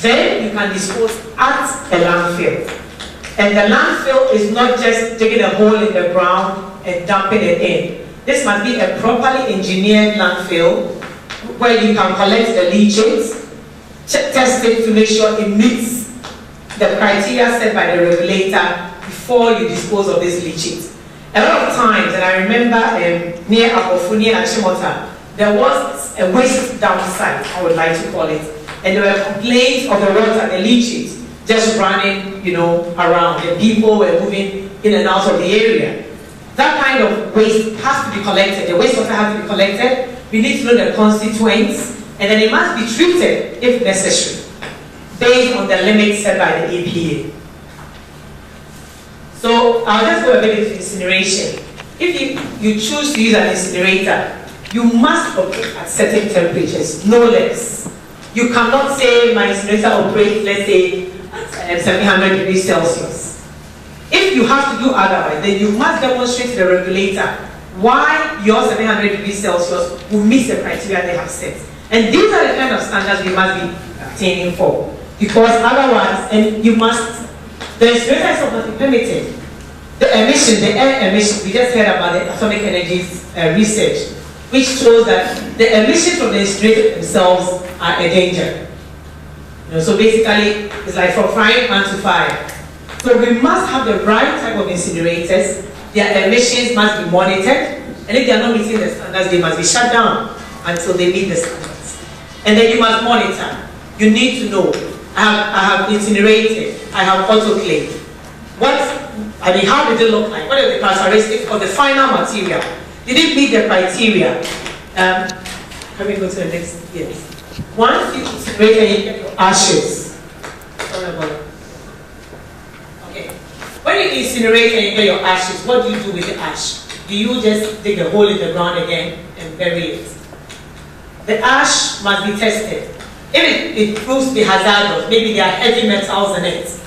then you can dispose at a landfill. And the landfill is not just digging a hole in the ground and dumping it in. This must be a properly engineered landfill where you can collect the leachates, test it to make sure it meets the criteria set by the regulator before you dispose of this leachate. A lot of times, and I remember near Akofu, near Achimota, there was a waste dump site, I would like to call it, and there were complaints of the water, the leachate, just running, around, and people were moving in and out of the area. That kind of waste has to be collected. The wastewater has to be collected. We need to know the constituents, and then it must be treated if necessary, based on the limits set by the EPA. So I'll just go a bit into incineration. If you choose to use an incinerator, you must operate at certain temperatures, no less. You cannot say my incinerator operates, let's say, at 700 degrees Celsius. If you have to do otherwise, then you must demonstrate to the regulator why your 700 degrees Celsius will meet the criteria they have set. And these are the kind of standards we must be attaining for. Because otherwise, and you must, the incinerator is not permitted. The emission, the air emission, we just heard about the atomic energies research, which shows that the emissions from the incinerator themselves are a danger. So basically, it's like from frying pan to fire. So we must have the right type of incinerators. Their emissions must be monitored, and if they are not meeting the standards, they must be shut down until they meet the standards. And then you must monitor. You need to know. I have incinerated. I have autoclaved. How did it look like? What are the characteristics of the final material? Did it meet the criteria? Can we go to the next? Yes. Once you incinerate and you get your ashes. Sorry about it. Okay. When you incinerate and you get your ashes, what do you do with the ash? Do you just dig a hole in the ground again and bury it? The ash must be tested. If it proves to be hazardous, maybe there are heavy metals in it,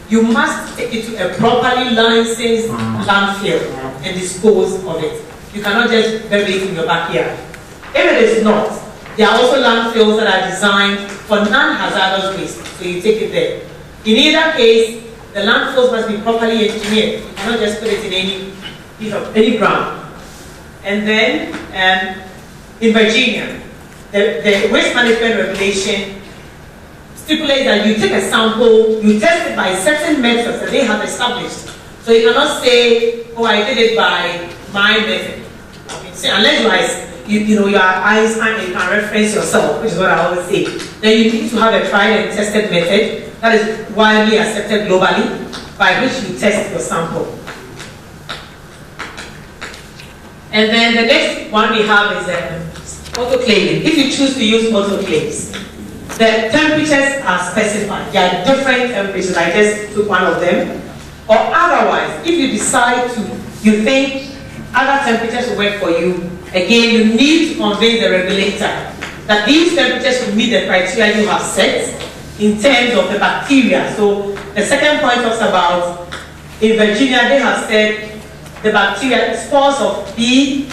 you must take it to a properly licensed landfill and dispose of it. You cannot just bury it in your backyard. If it is not, there are also landfills that are designed for non-hazardous waste, so you take it there. In either case, the landfills must be properly engineered. You cannot just put it in any ground. And then, in Virginia, the waste management regulation stipulates that you take a sample, you test it by certain methods that they have established. So you cannot say, oh, I did it by my method. Okay. So unless you are Einstein and you can reference yourself, which is what I always say, then you need to have a tried and tested method that is widely accepted globally, by which you test your sample. And then the next one we have is autoclaving. If you choose to use autoclaves, the temperatures are specified. There are different temperatures. I just took one of them. Or otherwise, if you decide you think other temperatures will work for you, again, you need to convince the regulator that these temperatures will meet the criteria you have set in terms of the bacteria. So the second point talks about, in Virginia, they have said the bacteria, spores of B.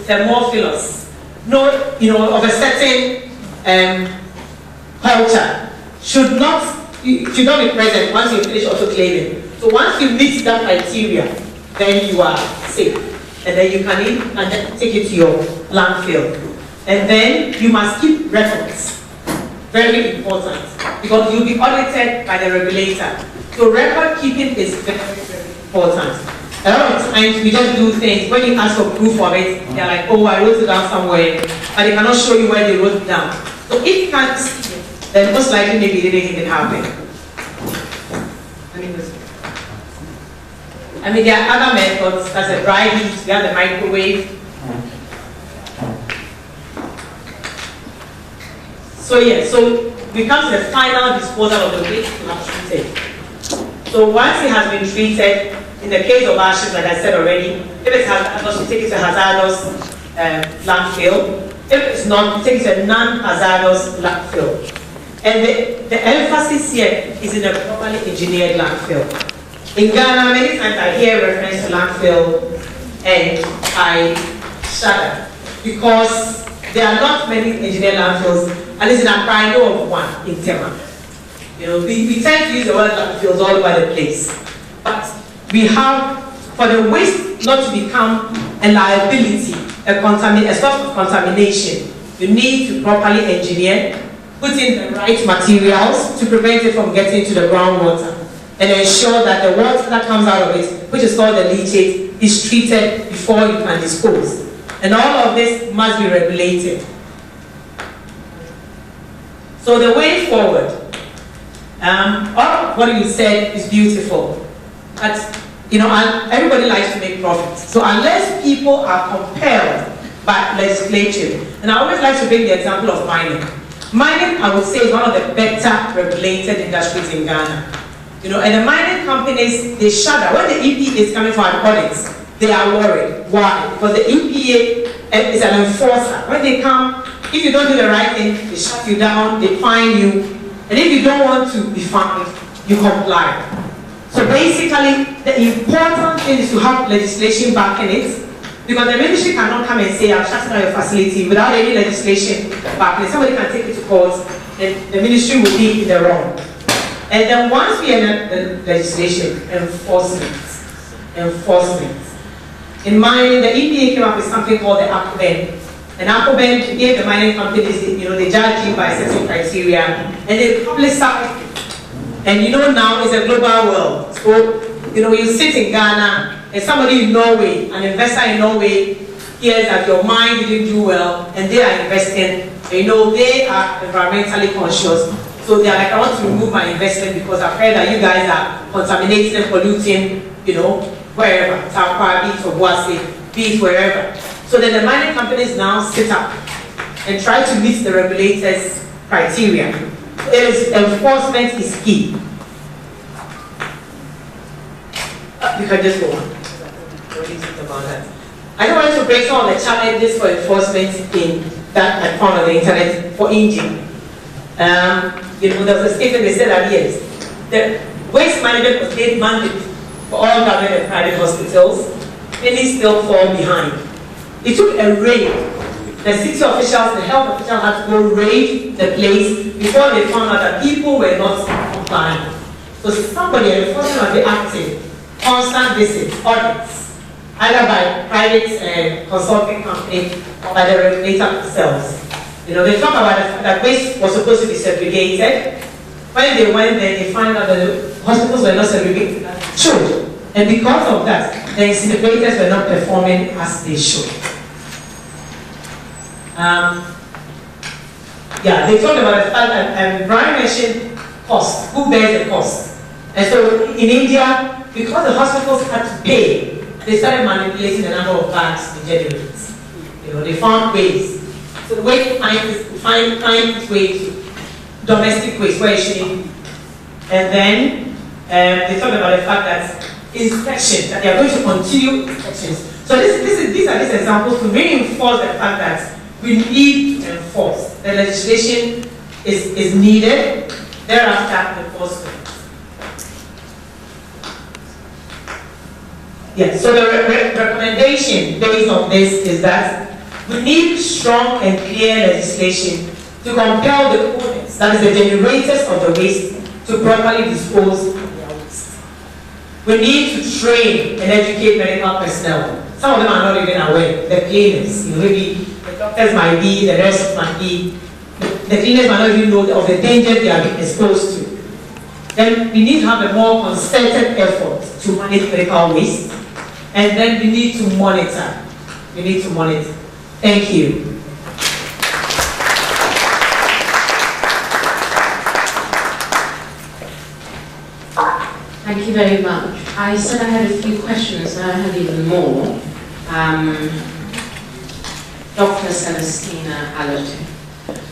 Thermophilus, of a certain culture should not be present once you finish autoclaving. So once you meet that criteria, then you are safe. And then you can eat and then take it to your landfill. And then you must keep records. Very important. Because you'll be audited by the regulator. So record keeping is very, very important. A lot of times we just do things, when you ask for proof of it, they're like, oh, I wrote it down somewhere, but they cannot show you where they wrote it down. So if you can't see it, then most likely maybe it didn't even happen. There are other methods, as a dry heat, we have the microwave. So we come to the final disposal of the waste you have treated. So once it has been treated, in the case of ashes, like I said already, if it's hazardous, we take it to a hazardous landfill. If it's not, we take it to a non-hazardous landfill. And the emphasis here is in a properly engineered landfill. In Ghana, many times I hear reference to landfill and I shudder because there are not many engineered landfills, at least in Accra, I know of one in Tema. We tend to use the word landfills all over the place. But we have, for the waste not to become a liability, a source of contamination, you need to properly engineer, put in the right materials to prevent it from getting to the groundwater, and ensure that the water that comes out of it, which is called the leachate, is treated before you can dispose. And all of this must be regulated. So the way forward, all of what you said is beautiful. But, everybody likes to make profits. So unless people are compelled by legislation, and I always like to bring the example of mining. Mining, I would say, is one of the better regulated industries in Ghana. And the mining companies, they shudder. When the EPA is coming for an audit, they are worried. Why? Because the EPA is an enforcer. When they come, if you don't do the right thing, they shut you down, they fine you. And if you don't want to be fined, you comply. So basically, the important thing is to have legislation backing it, Because the ministry cannot come and say, I'm shutting down your facility without any legislation backing. Somebody can take it to court, and the ministry will be in the wrong. And then once we enact the legislation, enforcement. In mining, the EPA came up with something called the ACOBEN. And ACOBEN gave the mining companies, they judge you by certain criteria, and they publicize it. And now it's a global world. So, you sit in Ghana, and somebody in Norway, an investor in Norway, hears that your mine didn't do well, and they are investing. They are environmentally conscious. So they are like, I want to remove my investment because I've heard that you guys are contaminating and polluting, wherever, Taukwa, be it or Boise, be it wherever. So then the mining companies now sit up and try to meet the regulators' criteria. Enforcement is key. You can just go on. I don't want to break some of the challenges for enforcement that I found on the internet for India. There was a statement they said that yes, the waste management was made mandatory for all government and private hospitals, many still fall behind. It took a raid. The city officials, the health officials had to go raid the place before they found out that people were not complying. So somebody, enforcement must be active, constant visits, audits, either by private consulting company or by the regulator themselves. They talk about the fact that waste was supposed to be segregated. When they went there, they found out that the hospitals were not segregated as they should. And because of that, the incinerators were not performing as they should. They talked about the fact that Brian mentioned cost. Who bears the cost? And so in India, because the hospitals had to pay, they started manipulating the number of bags in generators. They found ways. So the way to find its way to domestic waste, where it should be. And then they talked about the fact that inspections, that they are going to continue inspections. So these are examples to reinforce the fact that we need to enforce. The legislation is needed, thereafter enforcement. Yes, so the recommendation based on this is that we need strong and clear legislation to compel the owners, that is the generators of the waste, to properly dispose of their waste. We need to train and educate medical personnel. Some of them are not even aware. The cleaners, maybe the doctors might be, the rest might be. The cleaners might not even know of the dangers they are being exposed to. Then we need to have a more concerted effort to manage medical waste. And then we need to monitor. Thank you. Thank you very much. I said I had a few questions, and I have even more. Dr. Celestina Allotte.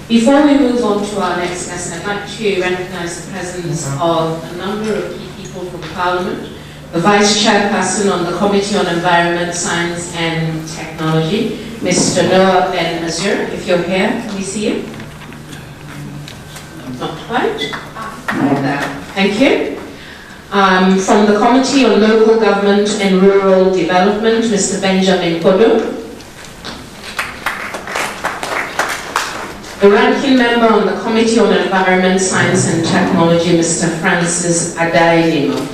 Before we move on to our next guest, I'd like to recognize the presence of a number of key people from Parliament. The Vice Chairperson on the Committee on Environment, Science and Technology, Mr. Noah Ben Azur. If you're here, can we see you? Not quite. Right there. Thank you. From the Committee on Local Government and Rural Development, Mr. Benjamin Kodo. The Ranking Member on the Committee on Environment, Science and Technology, Mr. Francis Adai-Limo.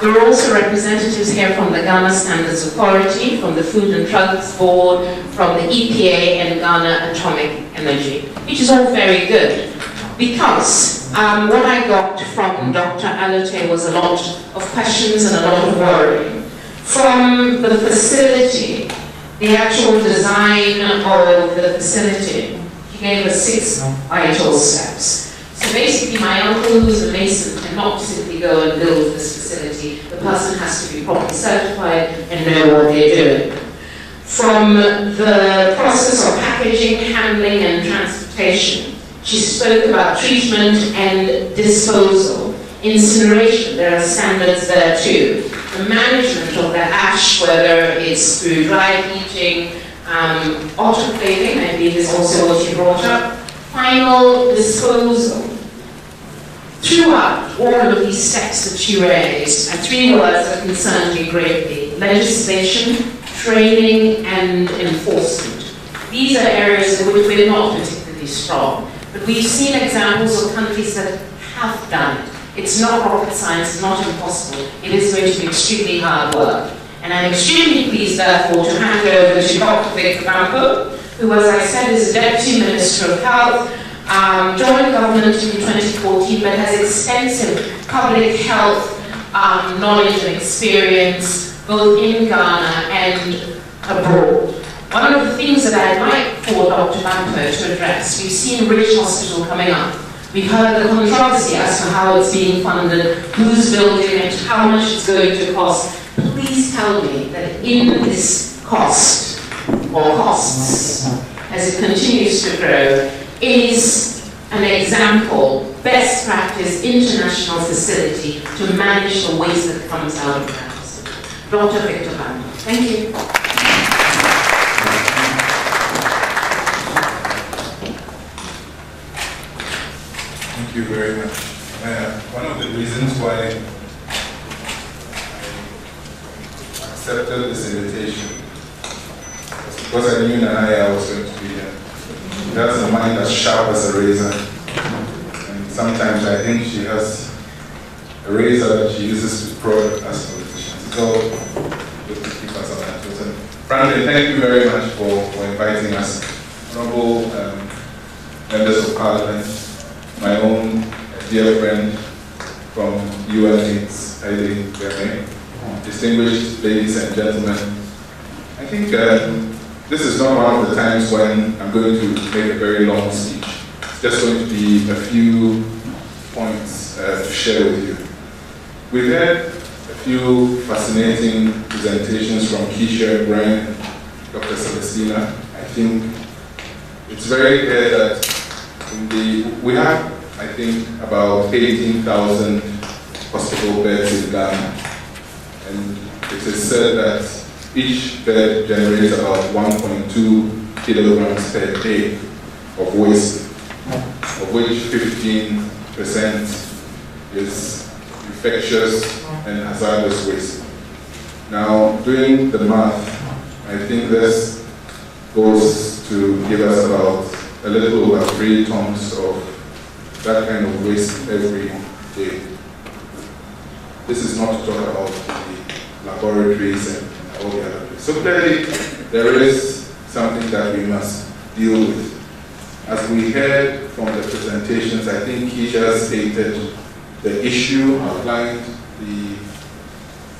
There are also representatives here from the Ghana Standards Authority, from the Food and Drugs Board, from the EPA and Ghana Atomic Energy, which is all very good. Because what I got from Dr. Allotte was a lot of questions and a lot of worry. From the facility, the actual design of the facility, he gave us 6 vital steps. So basically, my uncle, who's a mason, cannot simply go and build this facility. The person has to be properly certified and know what they're doing. From the process of packaging, handling, and transportation, she spoke about treatment and disposal. Incineration, there are standards there too. The management of the ash, whether it's through dry heating, autoclaving, I believe is also what you brought up. Final disposal. Throughout all of these steps that you raised, 3 words that concerned me greatly. legislation, training, and enforcement. These are areas in which we're not particularly strong, but we've seen examples of countries that have done it. It's not rocket science, it's not impossible. It is going to be extremely hard work. And I'm extremely pleased, therefore, to hand over to Dr. Victor Bampo, who, as I said, is the Deputy Minister of Health, joined government in 2014, but has extensive public health knowledge and experience, both in Ghana and abroad. One of the things that I'd like for Dr. Bampo to address, we've seen British Hospital coming up. We've heard the controversy as to how it's being funded, who's building it, how much it's going to cost. Please tell me that in this cost, or costs, as it continues to grow, is an example, best practice, international facility to manage the waste that comes out of the house. Dr. Victor Bampo. Thank you. Thank you very much. One of the reasons why I accepted this invitation was because I knew Naya was going to be here. She has a mind as sharp as a razor, and sometimes I think she has a razor that she uses to prod us politicians. So, good to keep us on that. Frankly, thank you very much for inviting us. Honorable members of Parliament, my own dear friend from UNAIDS, Heidi Berme, distinguished ladies and gentlemen. I think this is not one of the times when I'm going to make a very long speech. It's just going to be a few points to share with you. We've had a few fascinating presentations from Keisha, Brian, Dr. Celestina. I think it's very clear that we have, I think, about 18,000 hospital beds in Ghana. And it is said that each bed generates about 1.2 kilograms per day of waste, of which 15% is infectious and hazardous waste. Now, doing the math, I think this goes to give us about a little over 3 tons of that kind of waste every day. This is not to talk about the laboratories and all the other places. So clearly, there is something that we must deal with. As we heard from the presentations, I think Keisha stated the issue, outlined the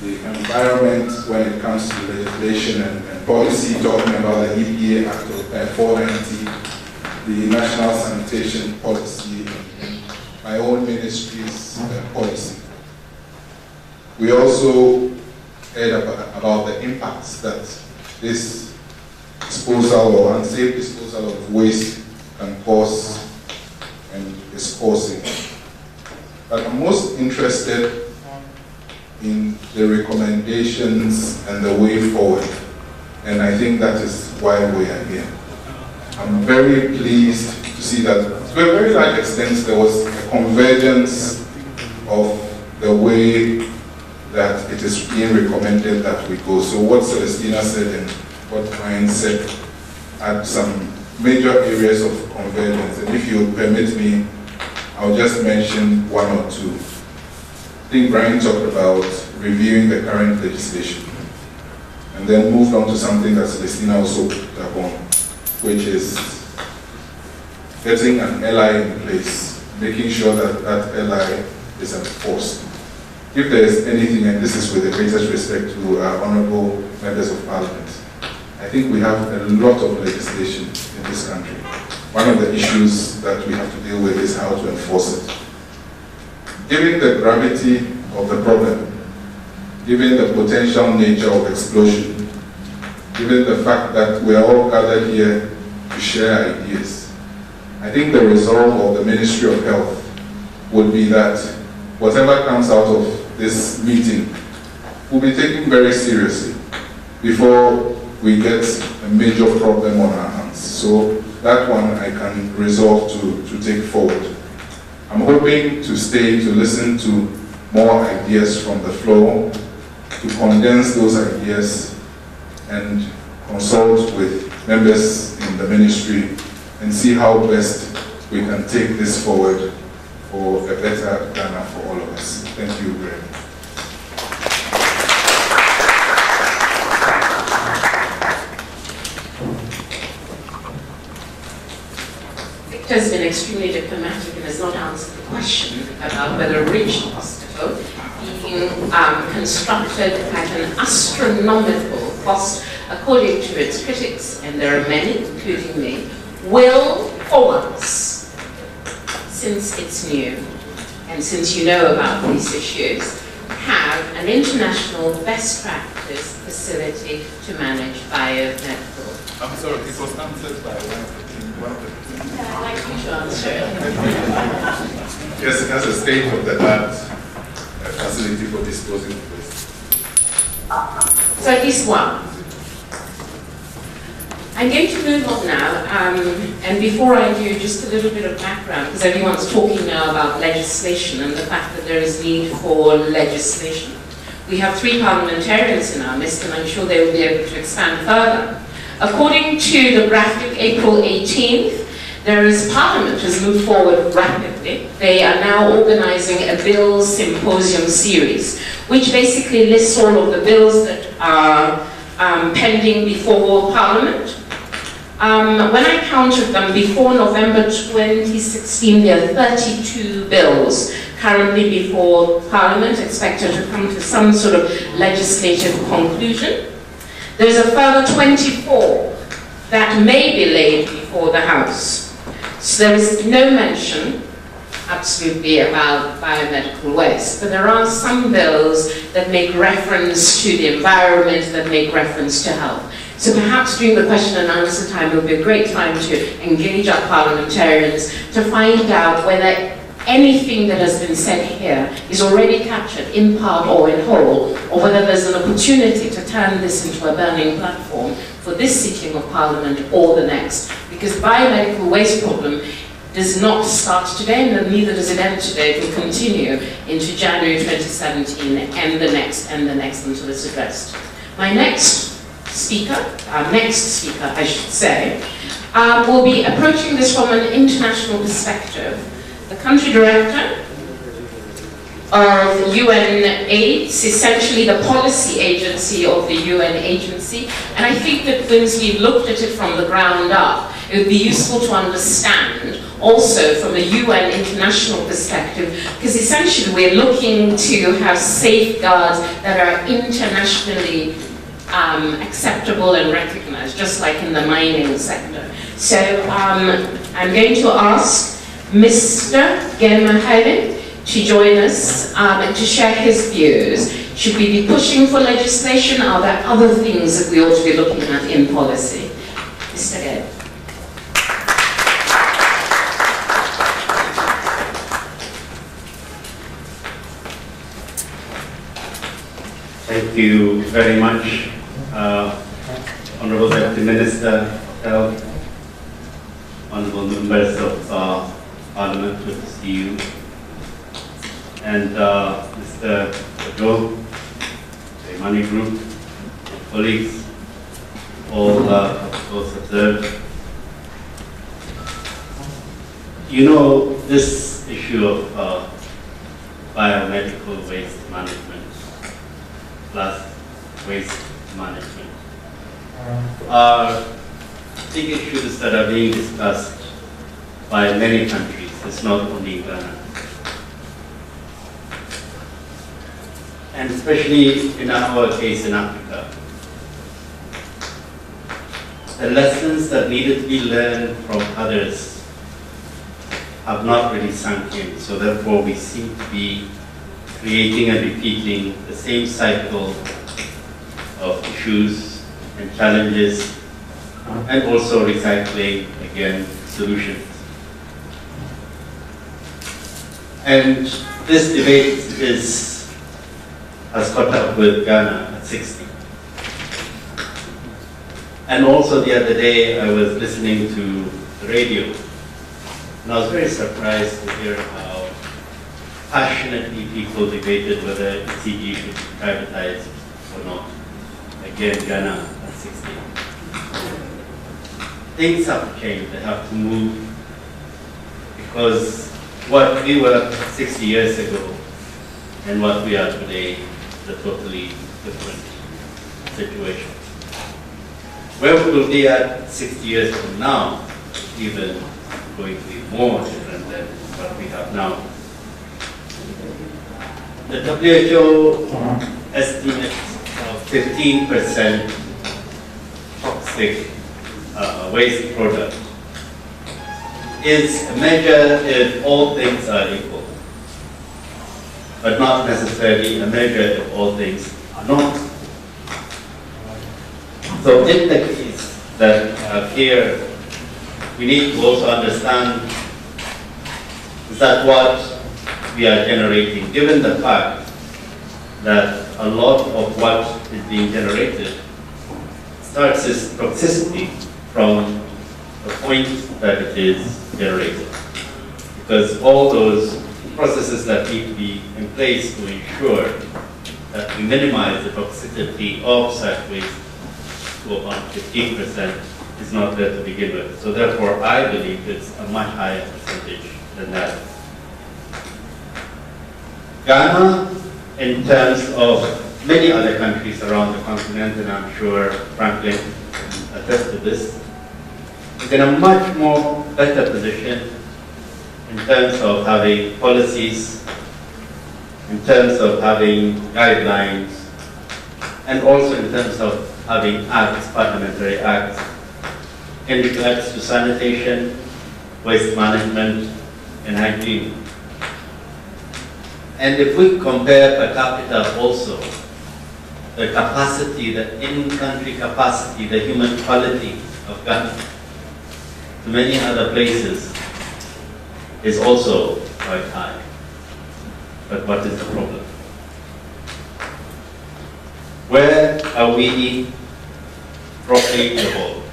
environment when it comes to legislation and policy, talking about the EPA Act of 490, the National Sanitation Policy, and my own ministry's policy. We also heard about the impacts that this disposal or unsafe disposal of waste can cause and is causing. But I'm most interested in the recommendations and the way forward. And I think that is why we are here. I'm very pleased to see that to a very large extent there was a convergence of the way that it is being recommended that we go. So what Celestina said and what Brian said had some major areas of convergence. And if you permit me, I'll just mention one or two. I think Brian talked about reviewing the current legislation and then moved on to something that Celestina also picked up on, which is getting an LI in place, making sure that that LI is enforced. If there is anything, and this is with the greatest respect to our honorable members of Parliament, I think we have a lot of legislation in this country. One of the issues that we have to deal with is how to enforce it. Given the gravity of the problem, given the potential nature of explosion, given the fact that we are all gathered here to share ideas, I think the resolve of the Ministry of Health would be that whatever comes out of this meeting will be taken very seriously before we get a major problem on our hands. So that one I can resolve to take forward. I'm hoping to stay to listen to more ideas from the floor to condense those ideas and consult with members in the ministry and see how best we can take this forward for a better Ghana for all of us. Thank you very much. Victor has been extremely diplomatic and has not answered the question about whether a regional hospital being constructed at an astronomical cost, according to its critics, and there are many, including me, will, for once, since it's new, and since you know about these issues, have an international best practice facility to manage biomedical. I'm sorry, it was answered by one of the I'd like you to answer it. Yes, it has a state-of-the-art facility for disposing of waste. So at least one. I'm going to move on now, and before I do, just a little bit of background, because everyone's talking now about legislation and the fact that there is need for legislation. We have 3 parliamentarians in our midst, and I'm sure they will be able to expand further. According to the graphic, April 18th, Parliament has moved forward rapidly. They are now organizing a bills symposium series, which basically lists all of the bills that are pending before Parliament. When I counted them before November 2016, there are 32 bills currently before Parliament, expected to come to some sort of legislative conclusion. There's a further 24 that may be laid before the House. So there is no mention, absolutely, about biomedical waste, but there are some bills that make reference to the environment, that make reference to health. So perhaps during the question and answer time, it will be a great time to engage our parliamentarians to find out whether anything that has been said here is already captured in part or in whole, or whether there's an opportunity to turn this into a burning platform for this sitting of Parliament or the next. Because the biomedical waste problem does not start today, and neither does it end today. It will continue into January 2017 and the next until it's addressed. My next speaker, I should say, will be approaching this from an international perspective. The country director of UNAIDS, essentially the policy agency of the UN agency, and I think that once we looked at it from the ground up, it would be useful to understand also from a UN international perspective, because essentially we're looking to have safeguards that are internationally acceptable and recognized, just like in the mining sector. So I'm going to ask Mr. Gemma to join us and to share his views. Should we be pushing for legislation? Are there other things that we ought to be looking at in policy? Mr. Gem. Thank you very much, Honorable Deputy Minister of Health, Honorable members of Parliament, good to see you, and Mr. Joe, the IMANI Group, colleagues, all those observed. You know, this issue of biomedical waste management plus waste management are big issues that are being discussed by many countries. It's not only Ghana. And especially in our case in Africa, the lessons that needed to be learned from others have not really sunk in. So therefore we seem to be creating and repeating the same cycle of issues and challenges, and also recycling, again, solutions. And this debate has caught up with Ghana at 60. And also the other day I was listening to the radio, and I was very surprised to hear how passionately people debated whether ECG should be privatized or not. Again, Ghana at 60. Things have changed, they have to move, because what we were 60 years ago and what we are today is a totally different situation. Where we will be at 60 years from now is even going to be more different than what we have now. The WHO estimates 15% toxic waste product is a measure if all things are equal, but not necessarily a measure if all things are not. So in the case that here, we need to also understand is that what we are generating, given the fact that a lot of what is being generated starts its toxicity from the point that it is generated. Because all those processes that need to be in place to ensure that we minimize the toxicity of such waste to about 15% is not there to begin with. So therefore, I believe it's a much higher percentage than that. Ghana, in terms of many other countries around the continent, and I'm sure Franklin can attest to this, is in a much more better position in terms of having policies, in terms of having guidelines, and also in terms of having acts, parliamentary acts, in regards to sanitation, waste management, and hygiene. And if we compare per capita also, the capacity, the in-country capacity, the human quality of Ghana to many other places is also quite high. But what is the problem? Where are we properly involved?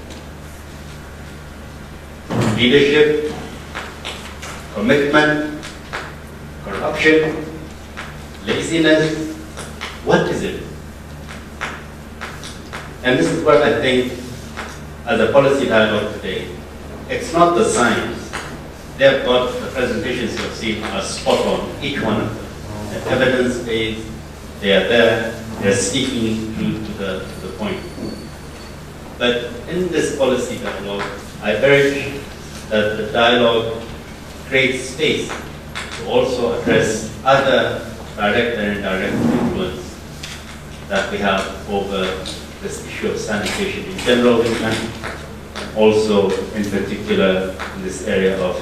Leadership, commitment, corruption, laziness, what is it? And this is what I think, as a policy dialogue today, it's not the science. They have got the presentations you have seen are spot on, each one of them. They're evidence-based, they are there, they're speaking to the point. But in this policy dialogue, I urge that the dialogue creates space to also address other direct and indirect influence that we have over this issue of sanitation in general in Ghana, and also in particular in this area of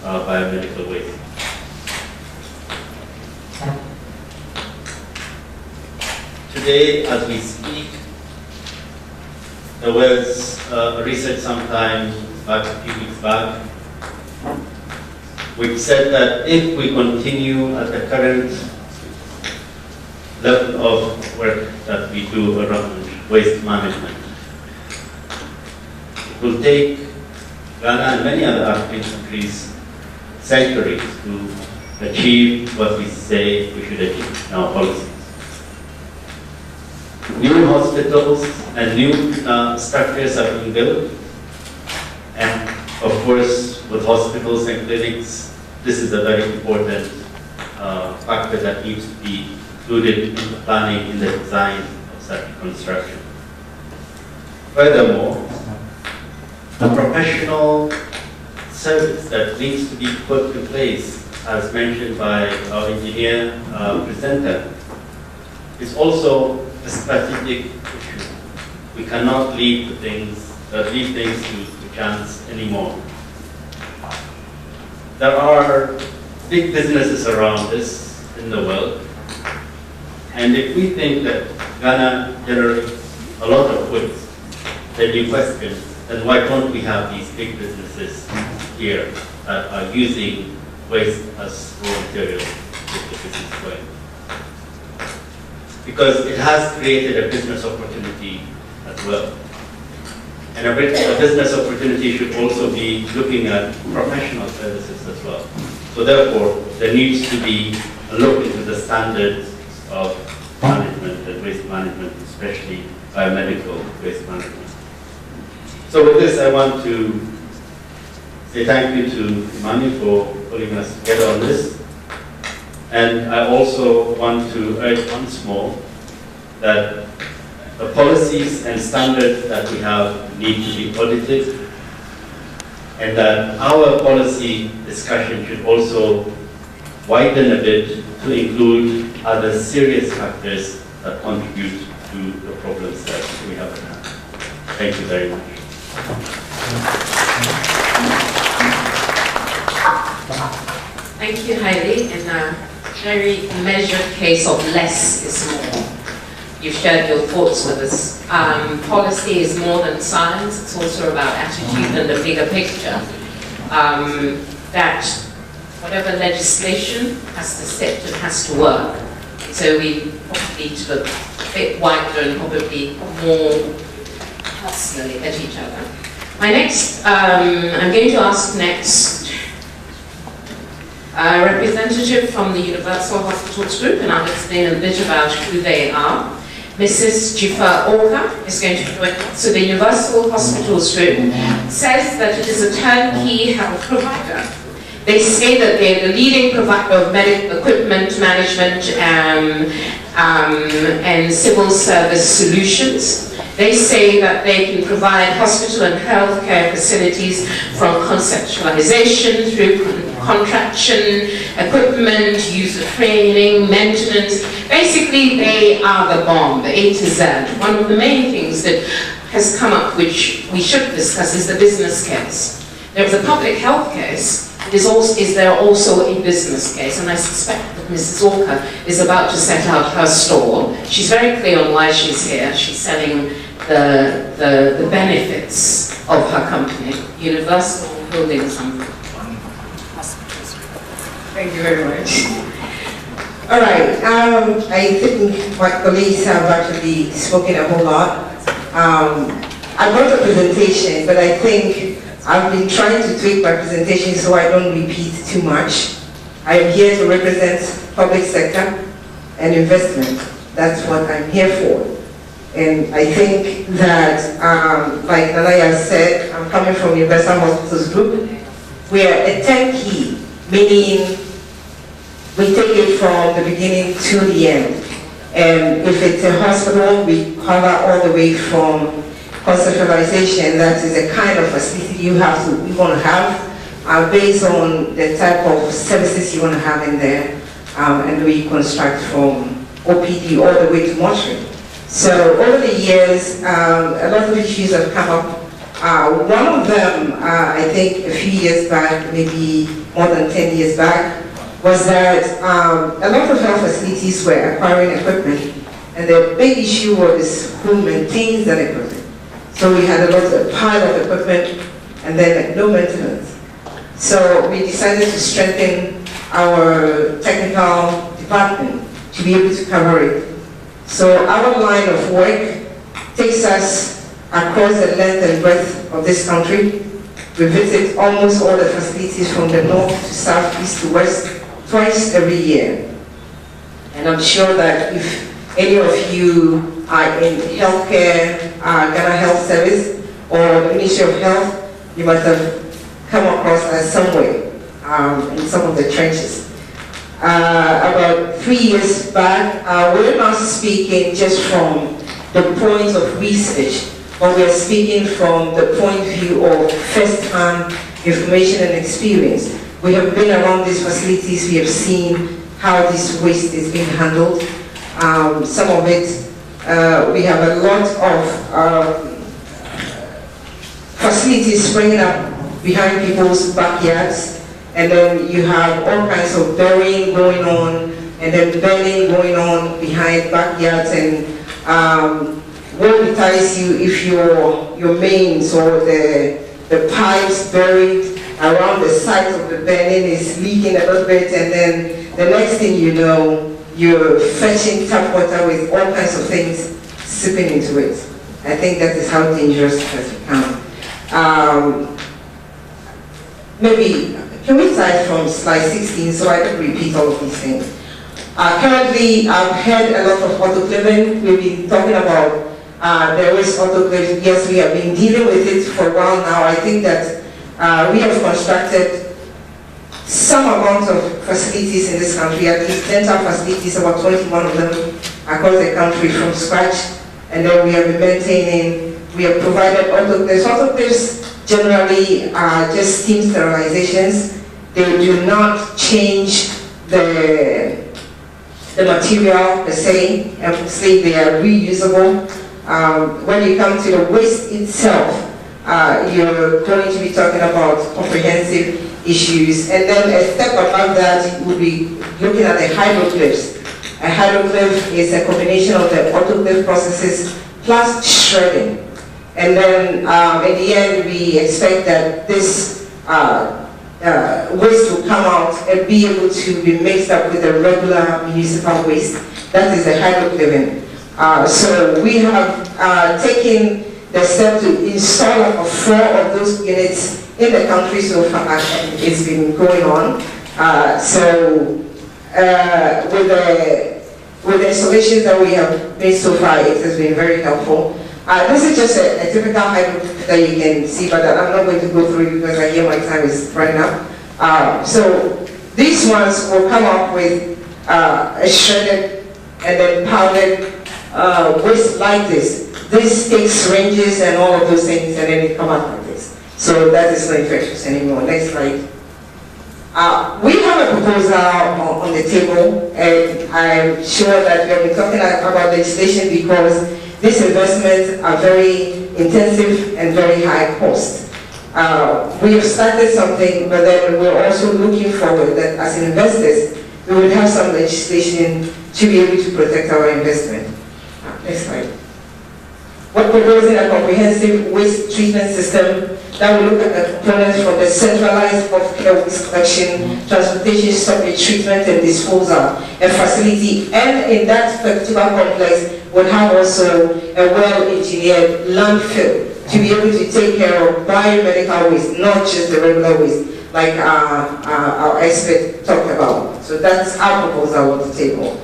biomedical waste. Today, as we speak, there was a research sometime back, a few weeks back, which said that if we continue at the current level of work that we do around waste management, it will take Ghana and many other African countries centuries to achieve what we say we should achieve in our policies. New hospitals and new structures are being built, and of course with hospitals and clinics, this is a very important factor that needs to be included in the planning, in the design of such construction. Furthermore, the professional service that needs to be put in place, as mentioned by our engineer presenter, is also a strategic issue. We cannot leave things to chance anymore. There are big businesses around us in the world, and if we think that Ghana generates a lot of waste, then you question, then why don't we have these big businesses here that are using waste as raw material to get the business going? Because it has created a business opportunity as well. And a business opportunity should also be looking at professional services as well. So therefore, there needs to be a look into the standards of management oriented waste management, especially biomedical waste management. So with this, I want to say thank you to IMANI for putting us together on this. And I also want to urge once more that the policies and standards that we have need to be audited, and that our policy discussion should also widen a bit to include other serious factors that contribute to the problems that we have at hand. Thank you very much. Thank you, Heidi. In a very measured case of less is more, you've shared your thoughts with us. Policy is more than science, it's also about attitude and the bigger picture. That whatever legislation has to sit, it has to work. So we probably need to look a bit wider and probably more personally at each other. I'm going to ask next a representative from the Universal Hospitals Group, and I'll explain a bit about who they are. Mrs. Jifa Orka is going to join us. So the Universal Hospitals Group says that it is a turnkey health provider. They say that they're the leading provider of medical equipment management and civil service solutions. They say that they can provide hospital and healthcare facilities from conceptualization through contraction, equipment, user training, maintenance. Basically, they are the bomb, the A to Z. One of the main things that has come up, which we should discuss, is the business case. There's a public health case. Is there also a business case? And I suspect that Mrs. Orka is about to set out her stall. She's very clear on why she's here. She's selling the benefits of her company, Universal Holdings and Hospitals. Thank you very much. All right, I think my colleagues have actually spoken a whole lot. I brought a presentation, but I think I've been trying to tweak my presentation so I don't repeat too much. I am here to represent public sector and investment. That's what I'm here for. And I think that, like Nalaya said, I'm coming from Universal Hospitals Group. We are a turnkey, meaning we take it from the beginning to the end. And if it's a hospital, we cover all the way from conceptualization, that is a kind of facility you want to have based on the type of services you want to have in there, and we construct from OPD all the way to mortuary. So over the years, a lot of issues have come up. One of them, I think a few years back, maybe more than 10 years back, was that a lot of health facilities were acquiring equipment, and the big issue was who maintains that equipment. So we had a pile of equipment and then no maintenance. So we decided to strengthen our technical department to be able to cover it. So our line of work takes us across the length and breadth of this country. We visit almost all the facilities from the north to south, east to west, twice every year. And I'm sure that if any of you are in healthcare, Ghana Health Service, or the Ministry of Health, you must have come across us somewhere in some of the trenches. About 3 years back, we're not speaking just from the point of research, but we're speaking from the point of view of first-hand information and experience. We have been around these facilities, we have seen how this waste is being handled. Some of it, we have a lot of facilities springing up behind people's backyards, and then you have all kinds of burying going on, and then burning going on behind backyards, and won't entice you if your mains or the pipes buried around the site of the burning is leaking a little bit, and then the next thing you know, you're fetching tap water with all kinds of things sipping into it. I think that is how dangerous it has become. Maybe, can we start from slide 16 so I don't repeat all of these things? Currently, I've heard a lot of autoclaving. We've been talking about there is autoclaving. Yes, we have been dealing with it for a while now. I think that we have constructed some amount of facilities in this country, at least dental facilities, about 21 of them across the country from scratch. And then we have been maintaining, we have provided autoclaves. Autoclaves generally are just steam sterilizations. They do not change the material per se, and mostly they are reusable. When you come to the waste itself, you're going to be talking about comprehensive issues. And then a step above that, you will be looking at the hydroclaves. A hydroclave is a combination of the autoclave processes plus shredding. And then in the end, we expect that this waste will come out and be able to be mixed up with the regular municipal waste. That is the hydroclaving. So we have taken the step to install 4 of those units in the country so far, and it's been going on. With the installations that we have made so far, it has been very helpful. This is just a typical hydroclave that you can see, but I'm not going to go through it because I hear my time is running up. So these ones will come up with a shredded and then powdered waste like this. This takes syringes and all of those things, and then it comes out like this. So that is not infectious anymore. Next slide. We have a proposal on the table, and I'm sure that we have been talking about legislation because these investments are very intensive and very high cost. We have started something, but then we're also looking forward that as investors, we will have some legislation to be able to protect our investment. Next slide. We're proposing a comprehensive waste treatment system that will look at the components from the centralized healthcare waste collection, transportation, storage, treatment, and disposal, a facility, and in that particular complex would have also a well-engineered landfill to be able to take care of biomedical waste, not just the regular waste, like our expert talked about. So that's our proposal on the table.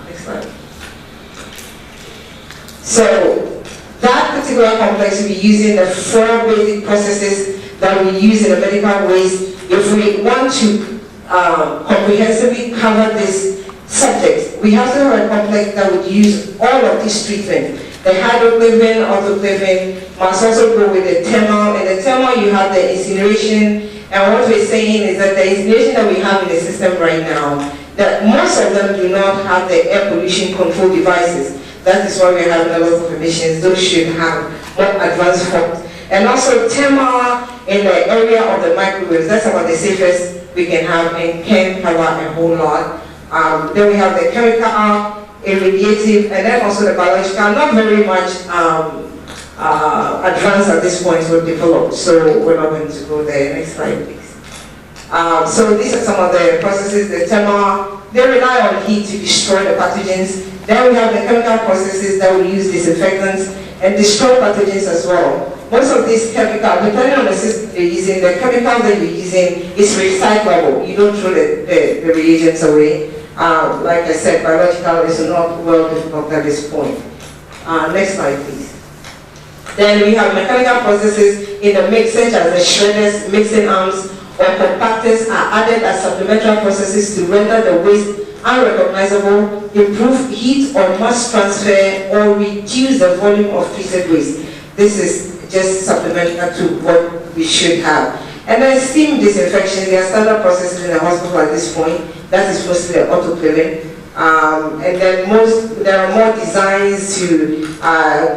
Next slide. So that particular complex will be using the 4 basic processes that we use in the medical waste. If we want to comprehensively cover this subject, we have to have a complex that would use all of this treatment. The hydroclaving, autoclaving must also go with the thermal. In the thermal, you have the incineration. And what we're saying is that the incineration that we have in the system right now, that most of them do not have the air pollution control devices. That is why we're having a lot of emissions. Those should have more advanced forms. And also thermal in the area of the microwaves. That's about the safest we can have and can cover a whole lot. Then we have the chemical, irradiative, and then also the biological. Not very much advanced at this point or developed, so we're not going to go there. Next slide, please. So these are some of the processes. The thermal, they rely on heat to destroy the pathogens. Then we have the chemical processes that will use disinfectants and destroy pathogens as well. Most of these chemicals, depending on the system you're using, the chemical that you're using is recyclable. You don't throw the reagents away. Like I said, biological is not well developed at this point. Next slide, please. Then we have mechanical processes in the mix, such as the shredders, mixing arms, or compactors are added as supplementary processes to render the waste unrecognizable, improve heat or mass transfer, or reduce the volume of treated waste. This is just supplementary to what we should have. And then steam disinfection, there are standard processes in the hospital at this point. That is mostly the autoclaving. And then there are more designs to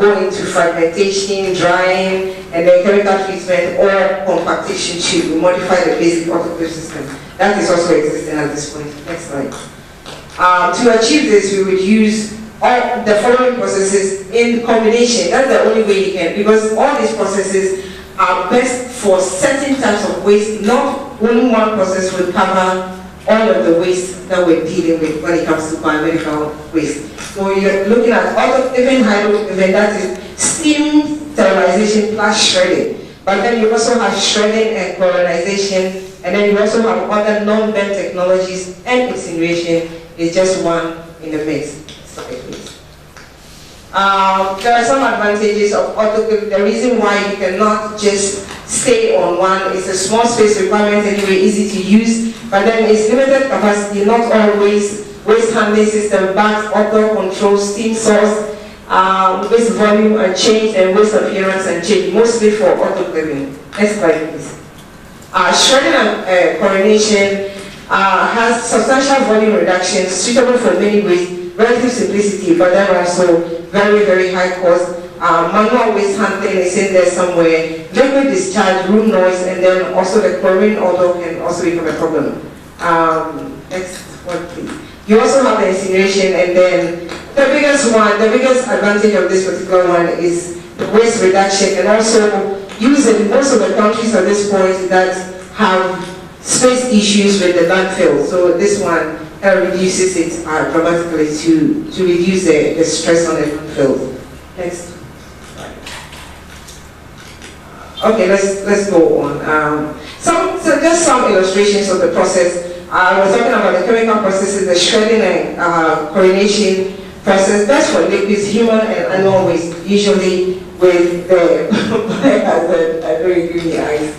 go into fragmentation, drying, and then chemical treatment or compactation to modify the basic autoclave system. That is also existing at this point. Next slide. To achieve this, we would use all the following processes in combination. That's the only way you can, because all these processes are best for certain types of waste. Not only one process will cover all of the waste that we're dealing with when it comes to biomedical waste. So you're looking at autoclaving, hydroclaving, that is steam sterilization plus shredding. But then you also have shredding and colonization, and then you also have other non-bent technologies and incineration it's just one in the mix. Slide, please. There are some advantages of autoclave. The reason why you cannot just stay on one is a small space requirement anyway, easy to use, but then it's limited capacity, not always waste handling system, bags, auto control, steam source, waste volume and change, and waste appearance and change, mostly for autoclaving. Next slide, please. Shredding and coronation has substantial volume reduction, suitable for many ways, relative simplicity, but then also very, very high cost. Manual waste handling is in there somewhere, liquid discharge, room noise, and then also the chlorine odor can also become a problem. Next one, please. You also have the incineration, and then the biggest advantage of this particular one is the waste reduction, and also using most of the countries at this point that have space issues with the landfill. So this one reduces it dramatically to reduce the stress on the landfill. Next. Okay, let's go on. Just some illustrations of the process. I was talking about the chemical processes, the shredding and coronation process. That's for liquids, human and animal waste, usually with the I very green eyes.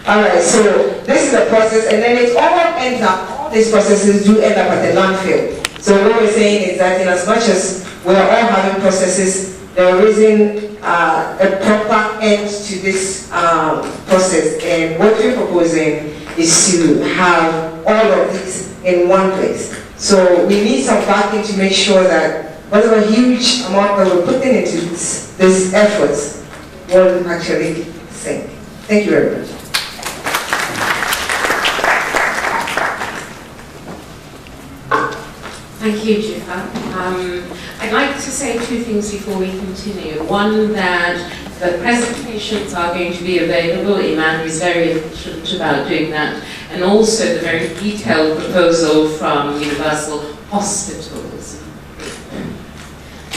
Alright, so this is the process, and then it all ends up, all these processes do end up at the landfill. So what we're saying is that in as much as we're all having processes, there isn't a proper end to this process, and what we're proposing is to have all of these in one place. So we need some backing to make sure that whatever huge amount that we're putting into these efforts will actually sink. Thank you very much. Thank you, Jifa. I'd like to say two things before we continue. One, that the presentations are going to be available. IMANI is very efficient about doing that. And also the very detailed proposal from Universal Hospitals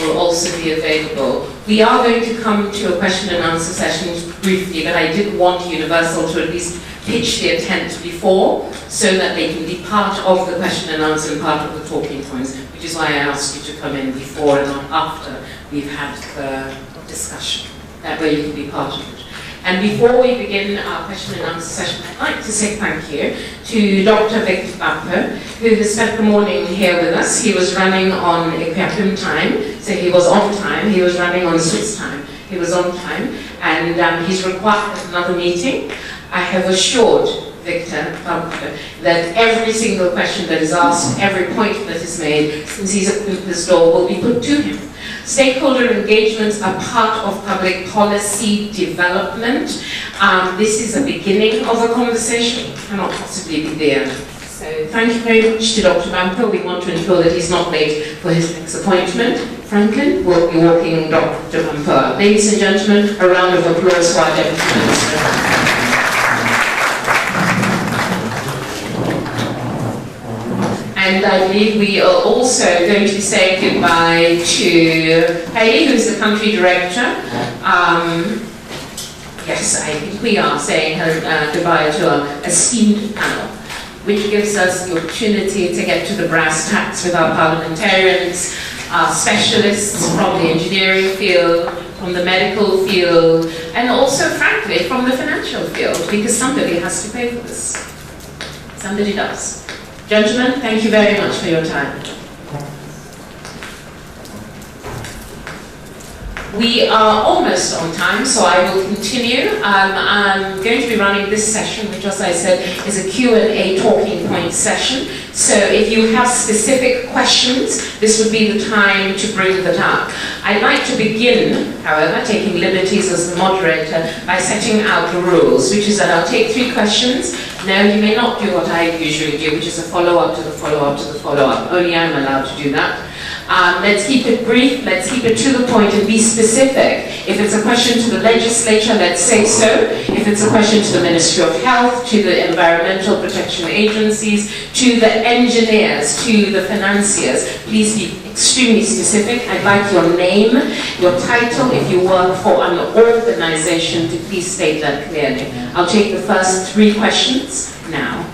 will also be available. We are going to come to a question and answer session briefly, but I did want Universal to at least pitch their tent before, so that they can be part of the question and answer and part of the talking points, which is why I asked you to come in before and not after we've had the discussion. That way you can be part of it. And before we begin our question and answer session, I'd like to say thank you to Dr. Victor Bamper, who has spent the morning here with us. He was running on Equiapim time, so he was on time. He was running on Swiss time. He was on time, and he's required another meeting. I have assured Victor Bamper that every single question that is asked, every point that is made, since he's at this door, will be put to him. Stakeholder engagements are part of public policy development. This is a beginning of a conversation, it cannot possibly be the end. So thank you very much to Dr. Bamper. We want to ensure that he's not late for his next appointment. Franklin will be walking Dr. Bamper. Ladies and gentlemen, a round of applause for our Deputy Minister. And I believe we are also going to be saying goodbye to Hayley, who's the country director. Yes, I think we are saying goodbye to our esteemed panel, which gives us the opportunity to get to the brass tacks with our parliamentarians, our specialists from the engineering field, from the medical field, and also, frankly, from the financial field, because somebody has to pay for this. Somebody does. Gentlemen, thank you very much for your time. We are almost on time, so I will continue. I'm going to be running this session, which, as I said, is a Q&A talking point session. So if you have specific questions, this would be the time to bring that up. I'd like to begin, however, taking liberties as the moderator, by setting out the rules, which is that I'll take 3 questions. No, you may not do what I usually do, which is a follow-up to the follow-up to the follow-up. Only I'm allowed to do that. Let's keep it brief, let's keep it to the point and be specific. If it's a question to the legislature, let's say so. If it's a question to the Ministry of Health, to the environmental protection agencies, to the engineers, to the financiers, please be extremely specific. I'd like your name, your title, if you work for an organization, to please state that clearly. I'll take the first 3 questions now.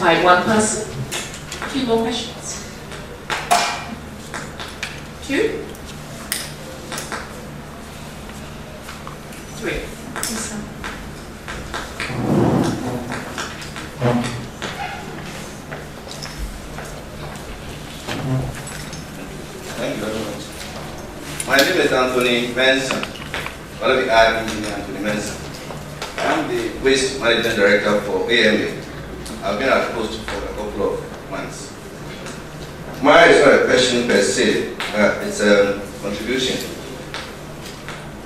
identified one person. 2 more questions. 2? 3. Yes, sir. Thank you very much. My name is Anthony Benson. One of the engineer, Anthony Benson. I'm the Waste Management Director for AMA. I've been at post for a couple of months. Mine is not a question per se, it's a contribution.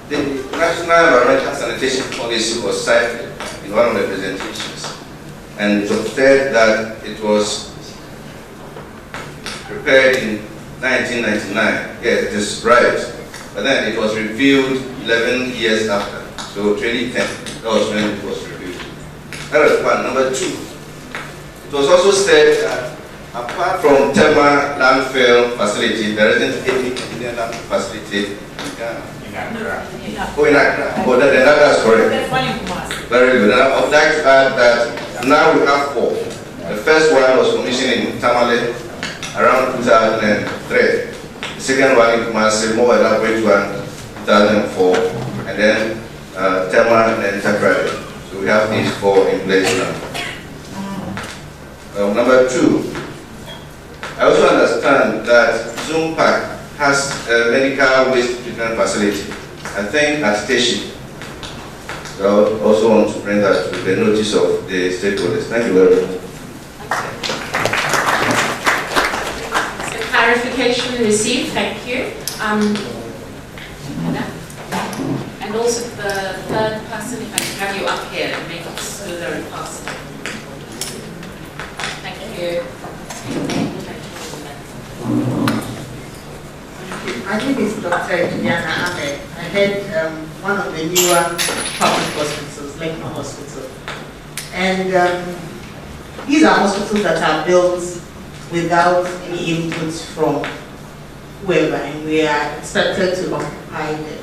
The National Environmental Sanitation Policy was cited in one of the presentations, and it was said that it was prepared in 1999. Yes, it is right. But then it was reviewed 11 years after, so 2010, that was when it was reviewed. That was one. Number 2, it was also said that apart from Tema landfill facility, there isn't any Indian landfill facility in Ghana. Oh, in Accra. Oh, that's correct. Very good. And I would like to add that now we have 4. The first one was commissioned in Tamale around 2003. The second one in Kumasi, more elaborate one, 2004. And then Tema and then Takrady. So we have these 4 in place now. Number 2, I also understand that Zoom Park has a medical waste treatment facility, I think at Station. So I also want to bring that to the notice of the stakeholders. Thank you very much. So clarification received, thank you. And also the third person, if I can have you up here and make it smoother and faster. Thank you. My name is Dr. Juliana Ahmed. I head one of the newer public hospitals, Lekma Hospital. And these are hospitals that are built without any input from whoever, and we are expected to occupy them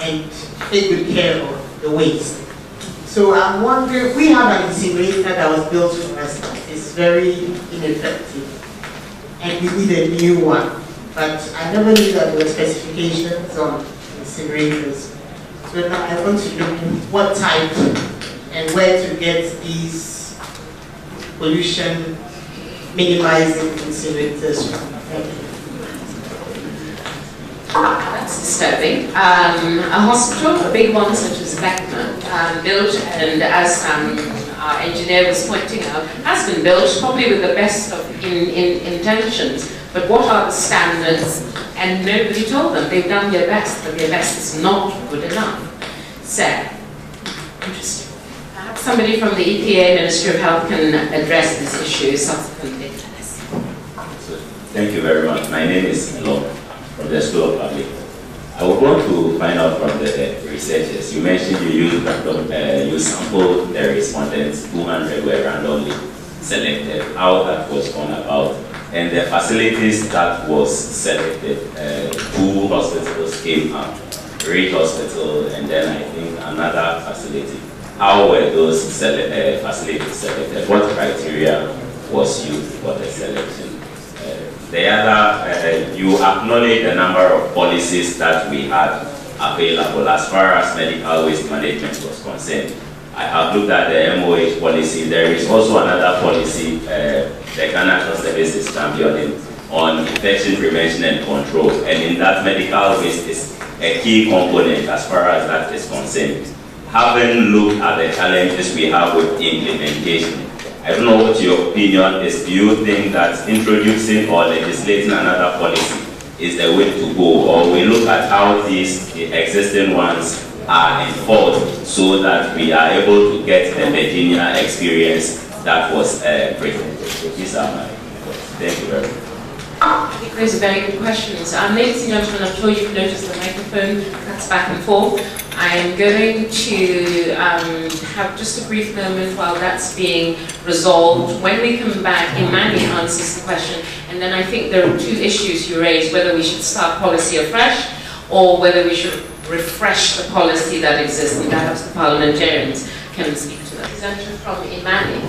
and take good care of the waste. So I'm wondering, we have an incinerator that was built for us. It's very ineffective, and we need a new one. But I never knew that there were specifications on incinerators. So now I want to know what type and where to get these pollution minimizing incinerators from. That's disturbing. A hospital, a big one such as Lekma, built, and as our engineer was pointing out, has been built probably with the best of intentions. But what are the standards? And nobody told them. They've done their best, but their best is not good enough. So, interesting. Perhaps somebody from the EPA, Ministry of Health, can address this issue subsequently. Thank you very much. My name is Lo from the School of Public. I would want to find out from the researchers. You mentioned you you sampled the respondents, 200 were randomly selected. How that was gone about? And the facilities that was selected, 2 hospitals came up, Reed Hospital, and then I think another facility. How were those facilities selected? What criteria was used for the selection? The other, you acknowledge the number of policies that we had available as far as medical waste management was concerned. I have looked at the MOH policy. There is also another policy, the Ghana National Service is championing on infection prevention and control. And in that, medical waste is a key component as far as that is concerned. Having looked at the challenges we have with implementation, I don't know what your opinion is. Do you think that introducing or legislating another policy is the way to go? Or we look at how the existing ones are enforced so that we are able to get the Virginia experience that was presented? These are my questions. Thank you very much. I think those are very good questions. Ladies and gentlemen, I'm sure you've noticed the microphone cuts back and forth. I am going to have just a brief moment while that's being resolved. When we come back, IMANI answers the question, and then I think there are 2 issues you raised, whether we should start policy afresh or whether we should refresh the policy that exists, and perhaps the parliamentarians can speak to that. Representative from IMANI.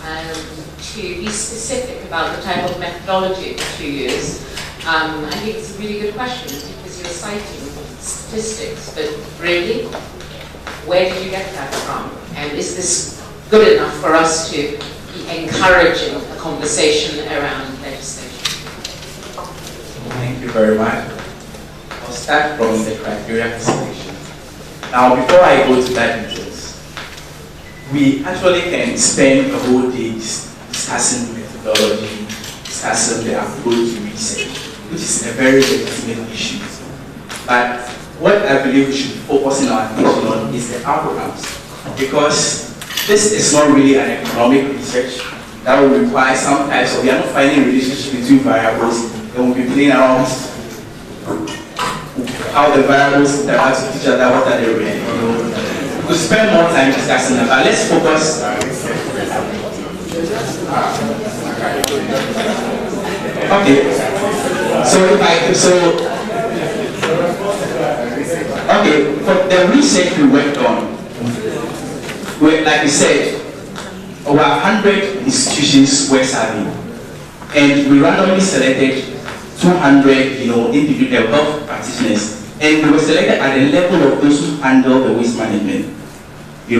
to be specific about the type of methodology that you use. I think it's a really good question because you're citing statistics, but really, where did you get that from? And is this good enough for us to be encouraging a conversation around legislation? Thank you very much. I'll start from the criteria selection. Now, before I go to that details, we actually can spend a whole day discussing methodology, discussing the approach to research, which is a very legitimate issue. But what I believe we should focus our attention on is the outcomes, because this is not really an economic research that will require some types of, we are not finding a relationship between variables, and we'll be playing around how the variables interact with each other, what are they really, We'll spend more time discussing them, but let's focus. Okay, okay, for the research we worked on, like we said, over 100 institutions were surveyed, and we randomly selected 200, individual health practitioners, and we were selected at the level of those who handle the waste management.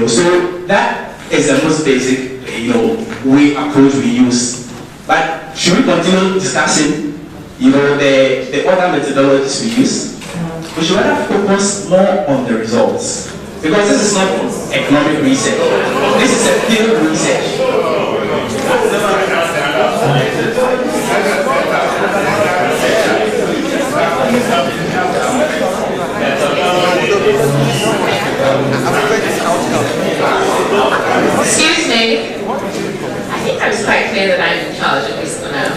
So that is the most basic, way approach we use. But should we continue discussing, the other methodologies we use? We should rather focus more on the results, because this is not economic research. This is a field research. Excuse me. I think I was quite clear that I'm in charge, at least for now.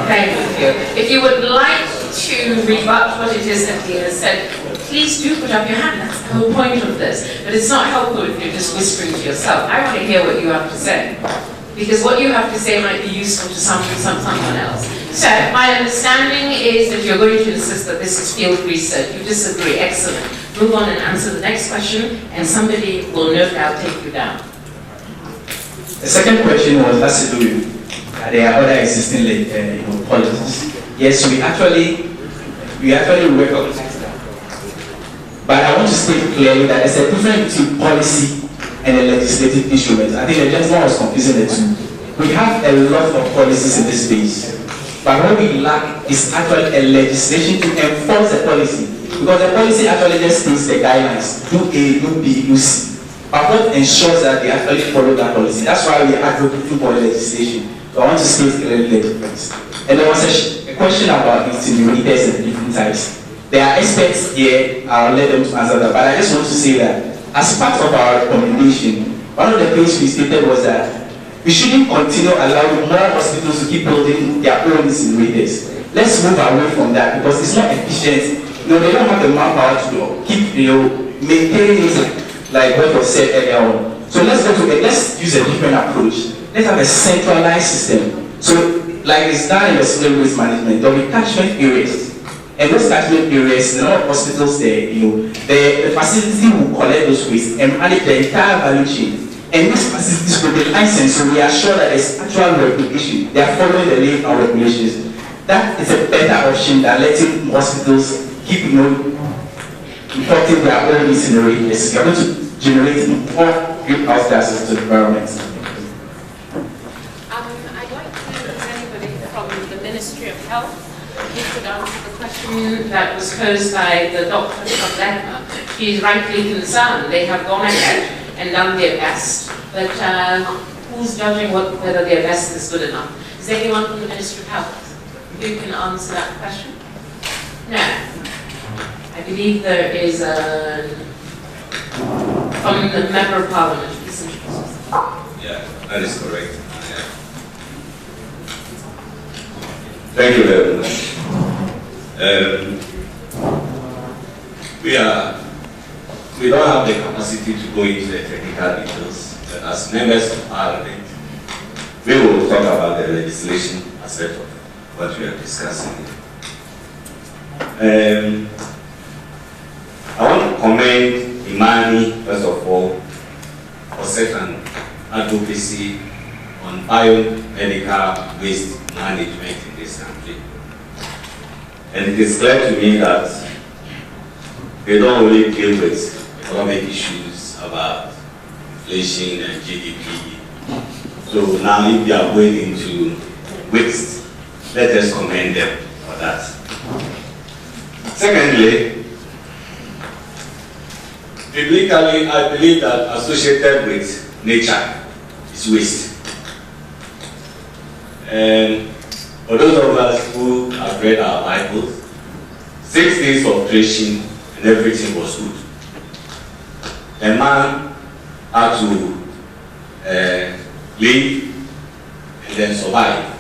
Thank you. If you would like to rebut what it is that he has said, please do put up your hand. That's the whole point of this. But it's not helpful if you're just whispering to yourself. I want to hear what you have to say, because what you have to say might be useful to someone else. So my understanding is that you're going to insist that this is field research. You disagree. Excellent. Move on and answer the next question, and somebody will no doubt take you down. The second question has to do with there are other existing policies. Yes, we actually recognize that. But I want to state clearly that there's a difference between policy and a legislative instrument. I think the gentleman was confusing the two. We have a lot of policies in this space, but what we lack is actually a legislation to enforce the policy. Because the policy actually just states the guidelines, do A, do B, do C. But what ensures that they actually follow that policy? That's why we advocate for legislation. So I want to state clearly the difference. And there was a question about incinerators and different types. There are experts here, I'll let them answer that. But I just want to say that as part of our recommendation, one of the things we stated was that we shouldn't continue allowing more hospitals to keep building their own incinerators. Let's move away from that, because it's not efficient. They don't have the manpower to keep, maintaining it like what was said earlier on. So let's use a different approach. Let's have a centralized system. So, like it's done in the solid waste management, there will be catchment areas. And those catchment areas, in all hospitals there, the facility will collect those waste and manage the entire value chain. And these facilities will be licensed, so we are sure that there's actual regulation. They are following the layout regulations. That is a better option than letting hospitals keep importing their own incinerators. They are going to generate more greenhouse gases to the environment. I'd like to know if there's anybody from the Ministry of Health who could answer the question that was posed by the doctor from Lehma. She's rightly concerned. They have gone ahead and done their best, but who's judging whether their best is good enough? Is there anyone from the Ministry of Health who can answer that question? No. I believe there is from the Member of Parliament. Yeah, that is correct. Thank you very much. We don't have the capacity to go into the technical details, but as members of Parliament, we will talk about the legislation aspect of what we are discussing. I want to commend IMANI, first of all, for such an advocacy on on biomedical waste management in this country. And it is clear to me that they don't really deal with economic issues about inflation and GDP. So now if they are going into waste, let us commend them for that. Secondly, biblically, I believe that associated with nature is waste. And for those of us who have read our Bibles, 6 days of creation and everything was good. A man had to live and then survive.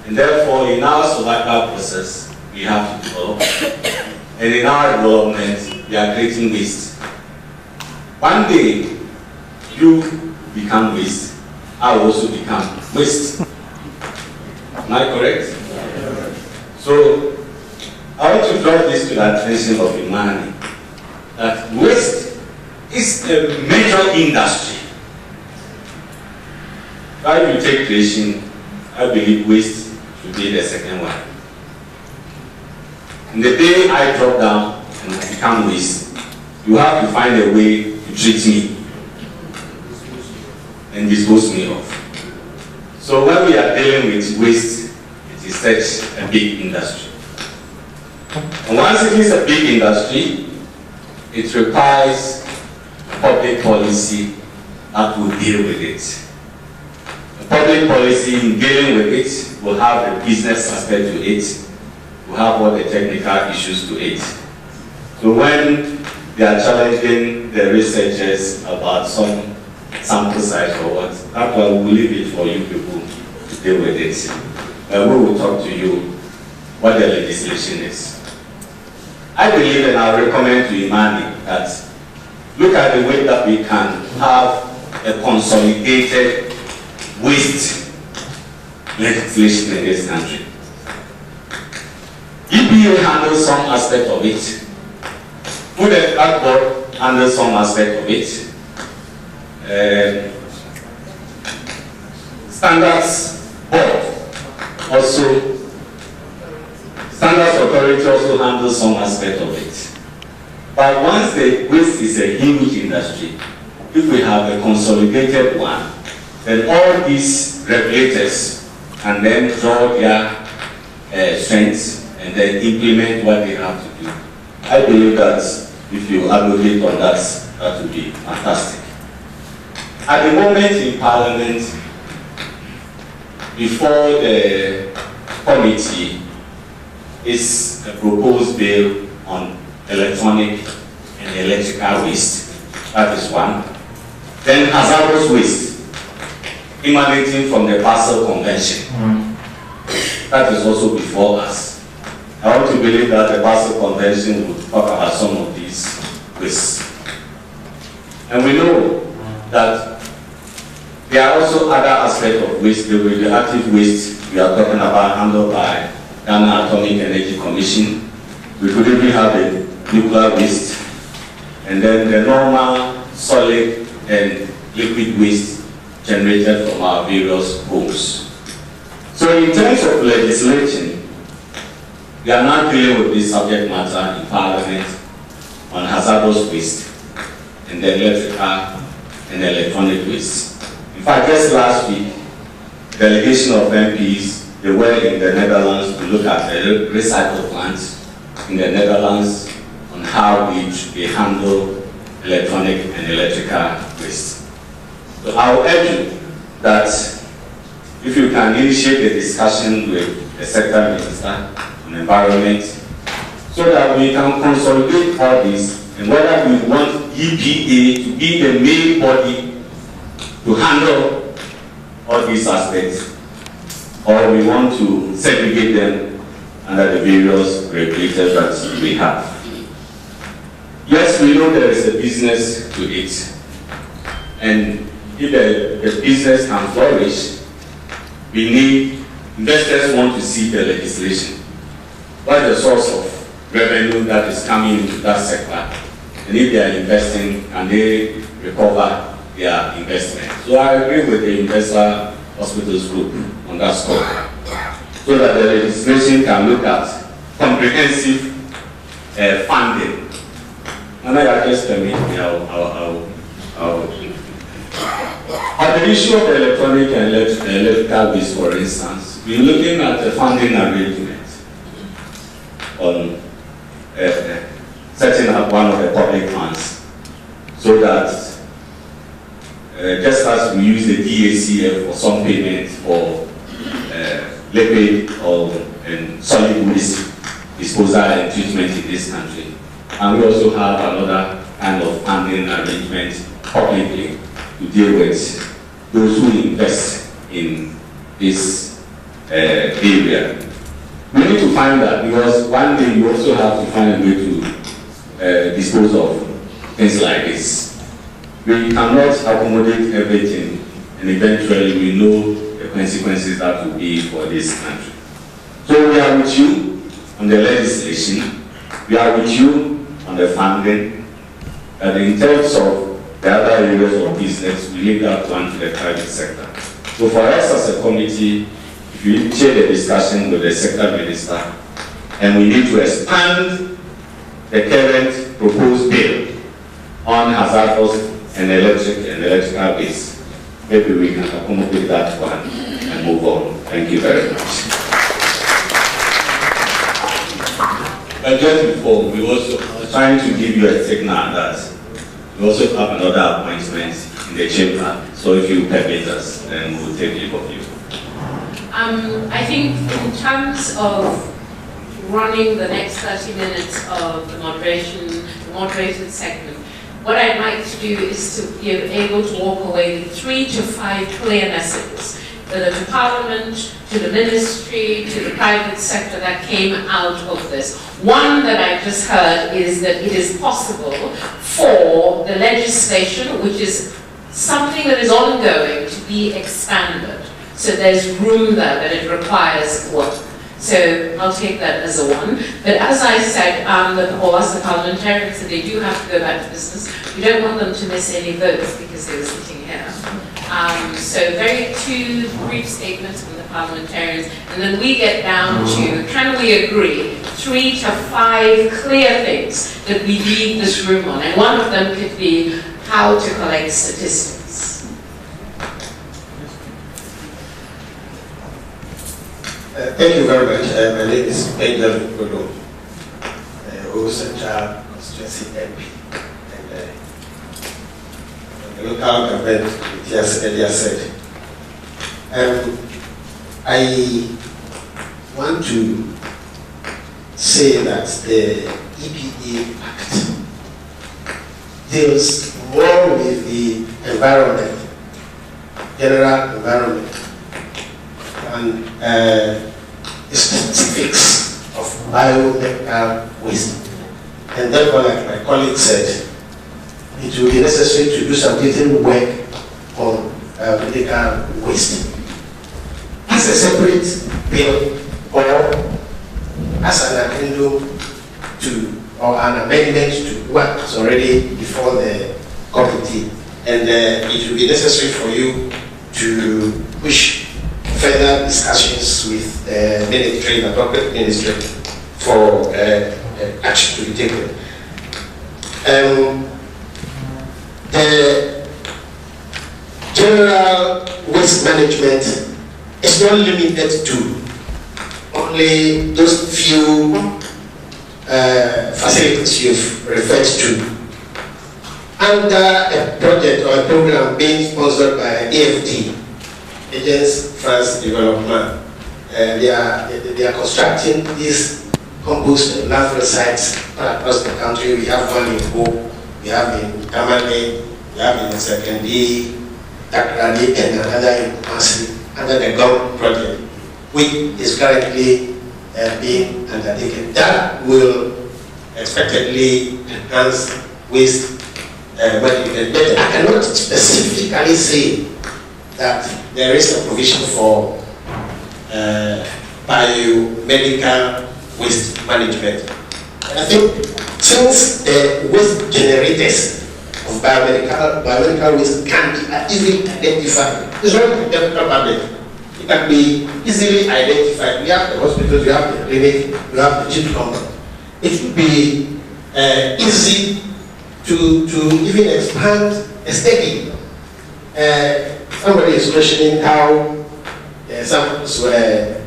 And therefore, in our survival process, we have to develop. And in our development, we are creating waste. One day, you become waste. I also become waste. Am I correct? So, I want to draw this to the attention of IMANI, that waste is a major industry. While you take creation, I believe waste should be the second one. And the day I drop down and I become waste, you have to find a way to treat me and dispose me off. So when we are dealing with waste, it is such a big industry. And once it is a big industry, it requires public policy that will deal with it. The public policy in dealing with it will have the business aspect to it, will have all the technical issues to it. So when they are challenging the researchers about some sample size or what, that one will leave it for you people to deal with it. And we will talk to you what the legislation is. I believe and I recommend to IMANI that look at the way that we can have a consolidated waste legislation in this country. EPA handles some aspect of it. Food and Drug Board handles some aspect of it. Standards Board also, Standards Authority also handles some aspect of it. But once the waste is a huge industry, if we have a consolidated one, then all these regulators can then draw their strengths and then implement what they have to do. I believe that if you advocate on that, that would be fantastic. At the moment in Parliament, before the committee is a proposed bill on electronic and electrical waste. That is one. Then hazardous waste emanating from the Basel Convention. That is also before us. I want to believe that the Basel Convention will talk about some of these wastes. And we know that there are also other aspects of waste. The radioactive waste we are talking about handled by Ghana Atomic Energy Commission. We could even have the nuclear waste, and then the normal solid and liquid waste generated from our various homes. So in terms of legislation, we are now dealing with this subject matter in Parliament on hazardous waste and the electrical and electronic waste. In fact, just last week, delegation of MPs, they were in the Netherlands to look at the recycle plants in the Netherlands on how they handle electronic and electrical waste. So I will urge you that if you can initiate a discussion with the sector minister on environment so that we can consolidate all this, and whether we want EPA to be the main body to handle all these aspects, or we want to segregate them under the various regulators that we have. Yes, we know there is a business to it, and if the business can flourish, we need, investors want to see the legislation. What is the source of revenue that is coming into that sector? And if they are investing, can they recover their investment? So I agree with the investor hospitals group on that score, so that the legislation can look at comprehensive funding. And I just permit me, on the issue of electronic and electrical bills, for instance, we're looking at the funding arrangement on setting up one of the public funds, so that just as we use the DACF for some payments for liquid or solid waste disposal and treatment in this country, and we also have another kind of funding arrangement publicly to deal with those who invest in this area. We need to find that, because one day you also have to find a way to dispose of things like this. We cannot accommodate everything, and eventually we know the consequences that will be for this country. So we are with you on the legislation, we are with you on the funding, and in terms of the other areas of business, we leave that one to the private sector. So for us as a committee, if we share the discussion with the sector minister, and we need to expand the current proposed bill on hazardous and electrical waste, maybe we can accommodate that one and move on. Thank you very much. But just before, we also are trying to give you a signal that we also have another appointment in the chamber. So if you permit us, then we'll take leave of you. I think in terms of running the next 30 minutes of the moderated segment, what I'd like to do is to be able to walk away with 3 to 5 clear messages, whether to Parliament, to the Ministry, to the private sector that came out of this. One that I just heard is that it is possible for the legislation, which is something that is ongoing, to be expanded. So there's room there, that it requires work. So I'll take that as a one. But as I said, or as the parliamentarians said, they do have to go back to business. We don't want them to miss any votes because they were sitting here. So very 2 brief statements from the parliamentarians, and then we get down to, can we agree 3 to 5 clear things that we leave this room on? And one of them could be how to collect statistics. Thank you very much. My name is Benjamin Bodo, who Central Constituency MP, and the local government, as earlier said. I want to say that the EPA Act deals more with the environment, general environment, and the specifics of biomedical waste. And therefore, like my colleague said, it will be necessary to do some detailed work on medical waste as a separate bill, or as an addendum to, or an amendment to what is already before the committee. And it will be necessary for you to push further discussions with the ministry, the appropriate ministry, for action to be taken. The general waste management is not limited to only those few facilities you've referred to. Under a project or a program being sponsored by AFD, Agence France Development, they are constructing these compost and landfill sites across the country. We have one in Ho, we have in IMANI, we have in Sekendi, Takradi, and another in Kumasi, under the GOV project, which is currently being undertaken. That will expectedly enhance waste management. But I cannot specifically say that there is a provision for biomedical waste management. And I think since the waste generators of of biomedical waste can be easily identified. It's not a technical barrier. It can be easily identified. We have the hospitals, we have the clinic, we have the chip company. It should be easy to even expand a study. Somebody is questioning how samples were,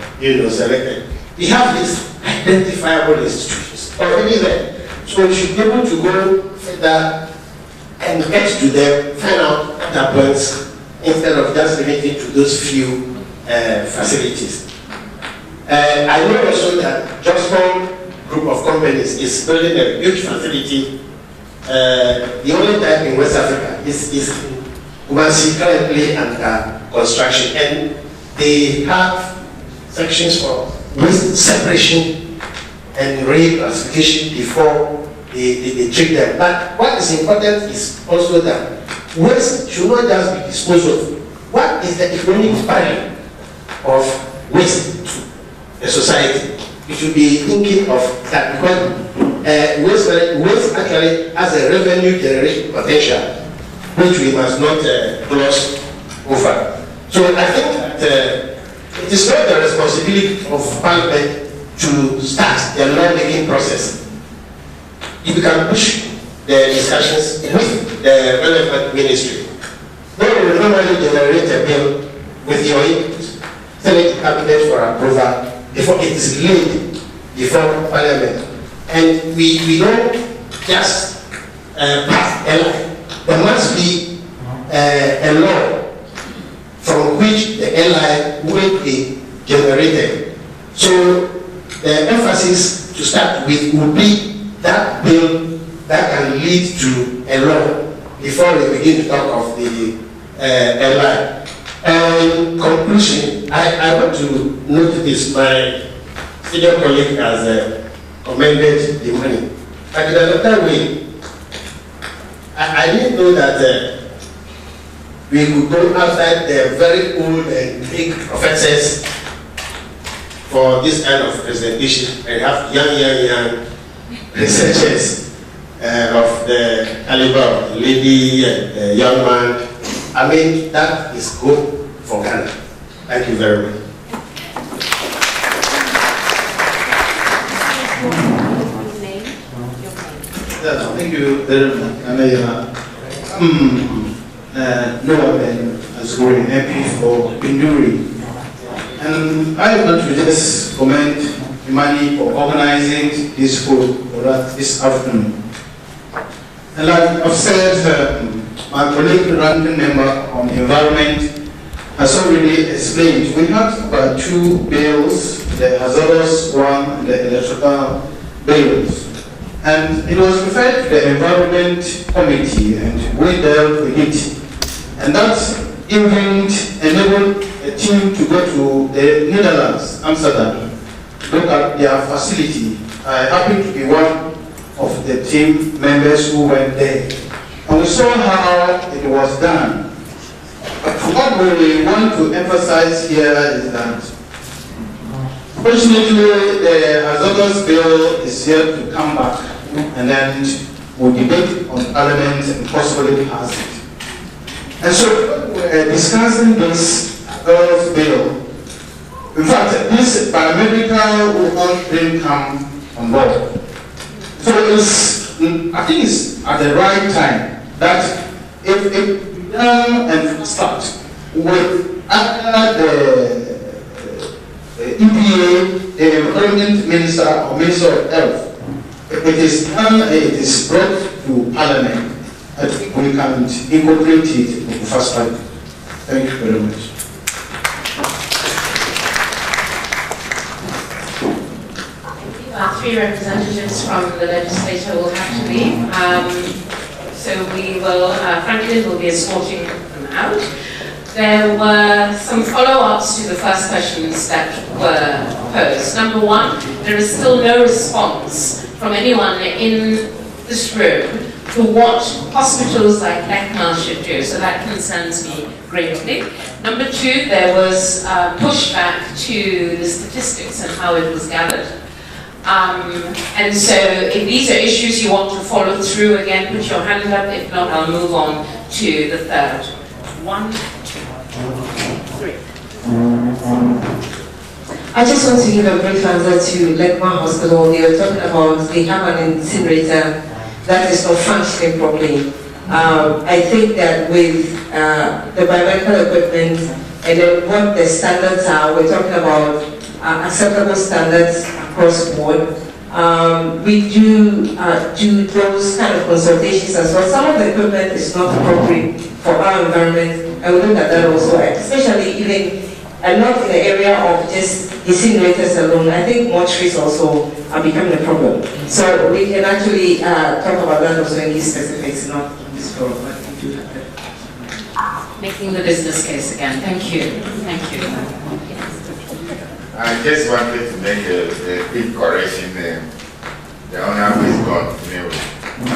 selected. We have these identifiable institutions already there, so we should be able to go further and get to them, find out what happens instead of just limiting to those few facilities. I know also that just one group of companies is building a huge facility. The only type in West Africa is in Kumasi, currently under construction, and they have sections for waste separation and reclassification before they treat them. But what is important is also that waste should not just be disposed of. What is the economic value of waste to a society? We should be thinking of that, because waste actually has a revenue generation potential, which we must not gloss over. So I think that it is not the responsibility of Parliament to start the law-making process. If you can push the discussions with the relevant ministry, then we will normally generate a bill with your input, send it to Cabinet for approval before it is laid before Parliament. And we don't just pass a law. There must be a law from which the LI will be generated. So the emphasis to start with will be that bill that can lead to a law before we begin to talk of the LI. And conclusion, I want to note this. My senior colleague has commended the money. But in another way, I didn't know that we could go outside the very old and big professors for this kind of presentation and have young researchers of the caliber of the lady and the young man. I mean, that is good for Ghana. Thank you very much. Thank you very much. Noah Ben Azuri, MP for Pinduri. And I want to just commend IMANI for organizing this food for us this afternoon. And like I've said, my colleague, the ranking member on the environment, has already explained. We had about 2 bills, the hazardous one and the electrical bills. And it was referred to the Environment Committee, and we dealt with it. And that even enabled a team to go to the Netherlands, Amsterdam, look at their facility. I happen to be one of the team members who went there. And we saw how it was done. But what we want to emphasize here is that fortunately, the hazardous bill is here to come back, and then we'll debate on Parliament and possibly pass it. And so we're discussing this hazardous bill. In fact, this biomedical one didn't come on board. So I think it's at the right time that if we done and start with the EPA, the Environment Minister or Minister of Health, if it is done, it is brought to Parliament, I think we can incorporate it in fast track. Thank you very much. Our 3 representatives from the legislature will have to leave. So we will, Franklin will be escorting them out. There were some follow-ups to the first questions that were posed. Number 1, there is still no response from anyone in this room to what hospitals like ECMA should do, so that concerns me greatly. Number 2, there was pushback to the statistics and how it was gathered. And so if these are issues you want to follow through, again, put your hand up. If not, I'll move on to the third. 1, 2, 3. I just want to give a brief answer to Lekma Hospital. They were talking about they have an incinerator that is not functioning properly. I think that with the biomedical equipment and then what the standards are, we're talking about acceptable standards across the board. We do those kind of consultations as well. Some of the equipment is not appropriate for our environment, and we look at that also, especially even not in the area of just incinerators alone. I think mortuaries also are becoming a problem. So we can actually talk about that also in these specifics, not in this forum, but we do have that. Making the business case again. Thank you. Thank you. I just wanted to make a quick correction. The Honorable is gone.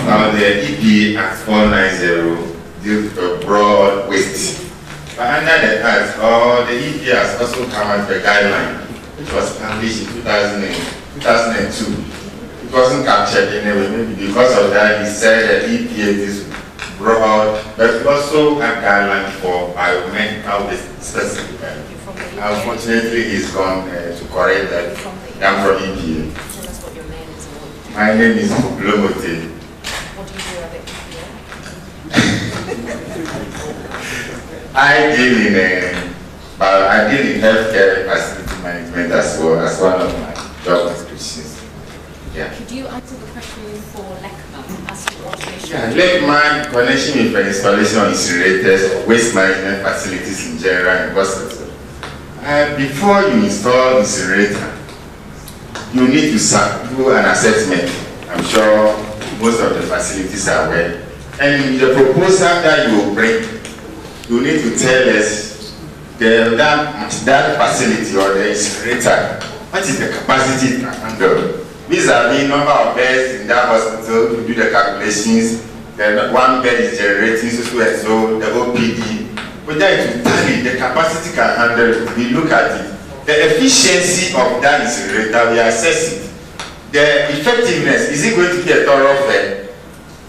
About the EP Act 490 deals with broad waste. But under the Act, the EP has also come out with a guideline, which was published in 2002. It wasn't captured anyway, maybe because of that he said that EPA is broad, but we also have guidelines for biomedical waste specifically. Unfortunately, he's gone to correct that. I'm from EPA. Tell us what your name is. My name is Blomote. What do you do at the EPA? I deal in healthcare facility management as well as one of my job descriptions. Yeah. Could you answer the question for Lekman as to automation? Yeah, Lekman, connection with the installation of incinerators, waste management facilities in general and hospitals. Before you install incinerator, you need to do an assessment. I'm sure most of the facilities are aware. And the proposal that you will bring, you need to tell us that facility or the incinerator, what is the capacity to handle? Vis-a-vis number of beds in that hospital, to do the calculations, then one bed is generating so and so, the OPD. But then to tally the capacity can handle it, we look at it. The efficiency of that incinerator, we assess it. The effectiveness, is it going to be a thoroughfare?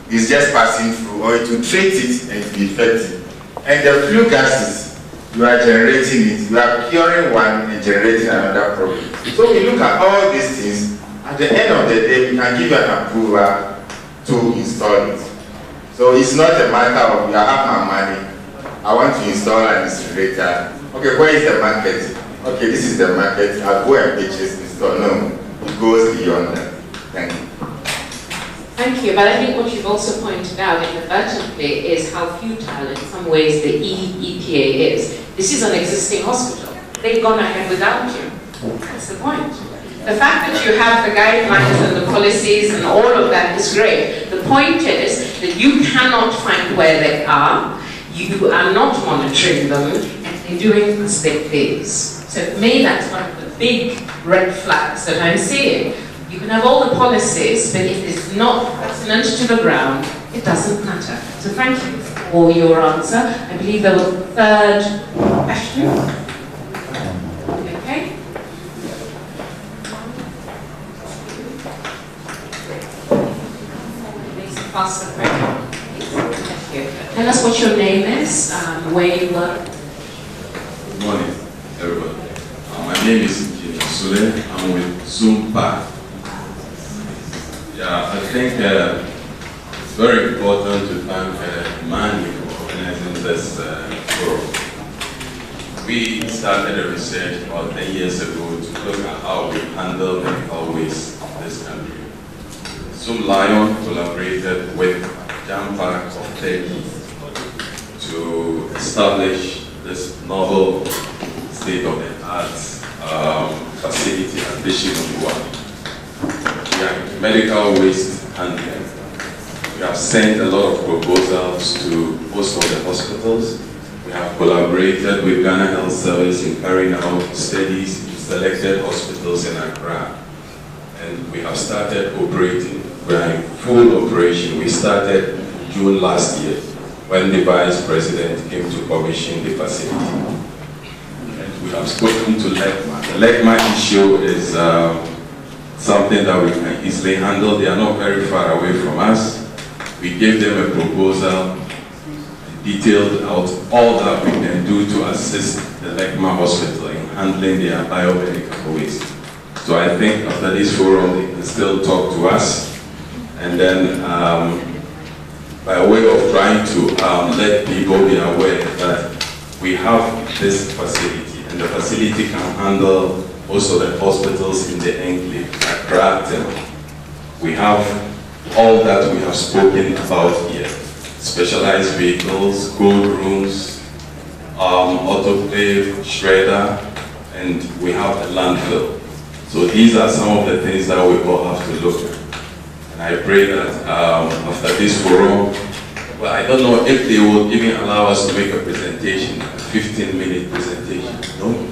It's just passing through, or it will treat it and to be effective. And the flue gases, you are generating it, you are curing one and generating another problem. So we look at all these things. At the end of the day, we can give you an approval to install it. So it's not a matter of, you have my money, I want to install an incinerator. Okay, where is the market? Okay, this is the market, I'll go and purchase install. No, it goes beyond that. Thank you. Thank you, but I think what you've also pointed out inadvertently is how futile in some ways the EPA is. This is an existing hospital. They've gone ahead without you. That's the point. The fact that you have the guidelines and the policies and all of that is great. The point is that you cannot find where they are, you are not monitoring them, and they're doing as they please. So for me, that's one of the big red flags that I'm seeing. You can have all the policies, but if it's not pertinent to the ground, it doesn't matter. So thank you for your answer. I believe there was a third question. Okay. Pass the question. Thank you. Tell us what your name is, where you work. Good morning, everybody. My name is Engineer Sule. I'm with Zumpa. Yeah, I think it's very important to thank IMANI for organizing this forum. We started a research about 10 years ago to look at how we handle medical waste in this country. Zoom Lion collaborated with Jampa of Turkey to establish this novel state-of-the-art facility at Biomedical. We are medical waste handling. We have sent a lot of proposals to most of the hospitals. We have collaborated with Ghana Health Service in carrying out studies in selected hospitals in Accra. And we have started operating. We are in full operation. We started June last year when the Vice President came to commission the facility. And we have spoken to Lekman. The Lekman issue is something that we can easily handle. They are not very far away from us. We gave them a proposal, detailed out all that we can do to assist the Lekma Hospital in handling their biomedical waste. So I think after this forum, they can still talk to us. And then by way of trying to let people be aware that we have this facility, and the facility can handle most of the hospitals in the enclave, Accra. We have all that we have spoken about here. Specialized vehicles, cold rooms, autoclave, shredder, and we have a landfill. So these are some of the things that we all have to look at. And I pray that after this forum, well, I don't know if they will even allow us to make a presentation, a 15-minute presentation. No?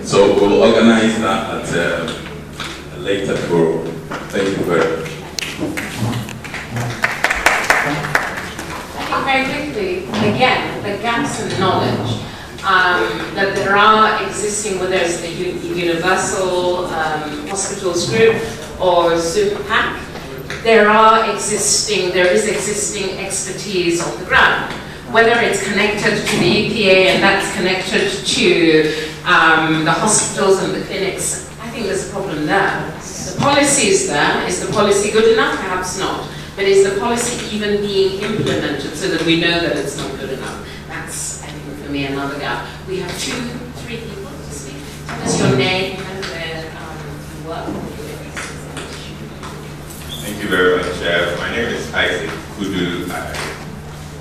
So we'll organize that at a later forum. Thank you very much. Very quickly, again, the gaps in knowledge that there are existing, whether it's the Universal Hospitals Group or SUPAC, there is existing expertise on the ground. Whether it's connected to the EPA and that's connected to the hospitals and the clinics, I think there's a problem there. The policy is there. Is the policy good enough? Perhaps not. But is the policy even being implemented so that we know that it's not good enough? That's, I think, for me, another gap. We have 2-3 people to speak. Tell us your name and where you work. Thank you very much. My name is Isaac Kudu.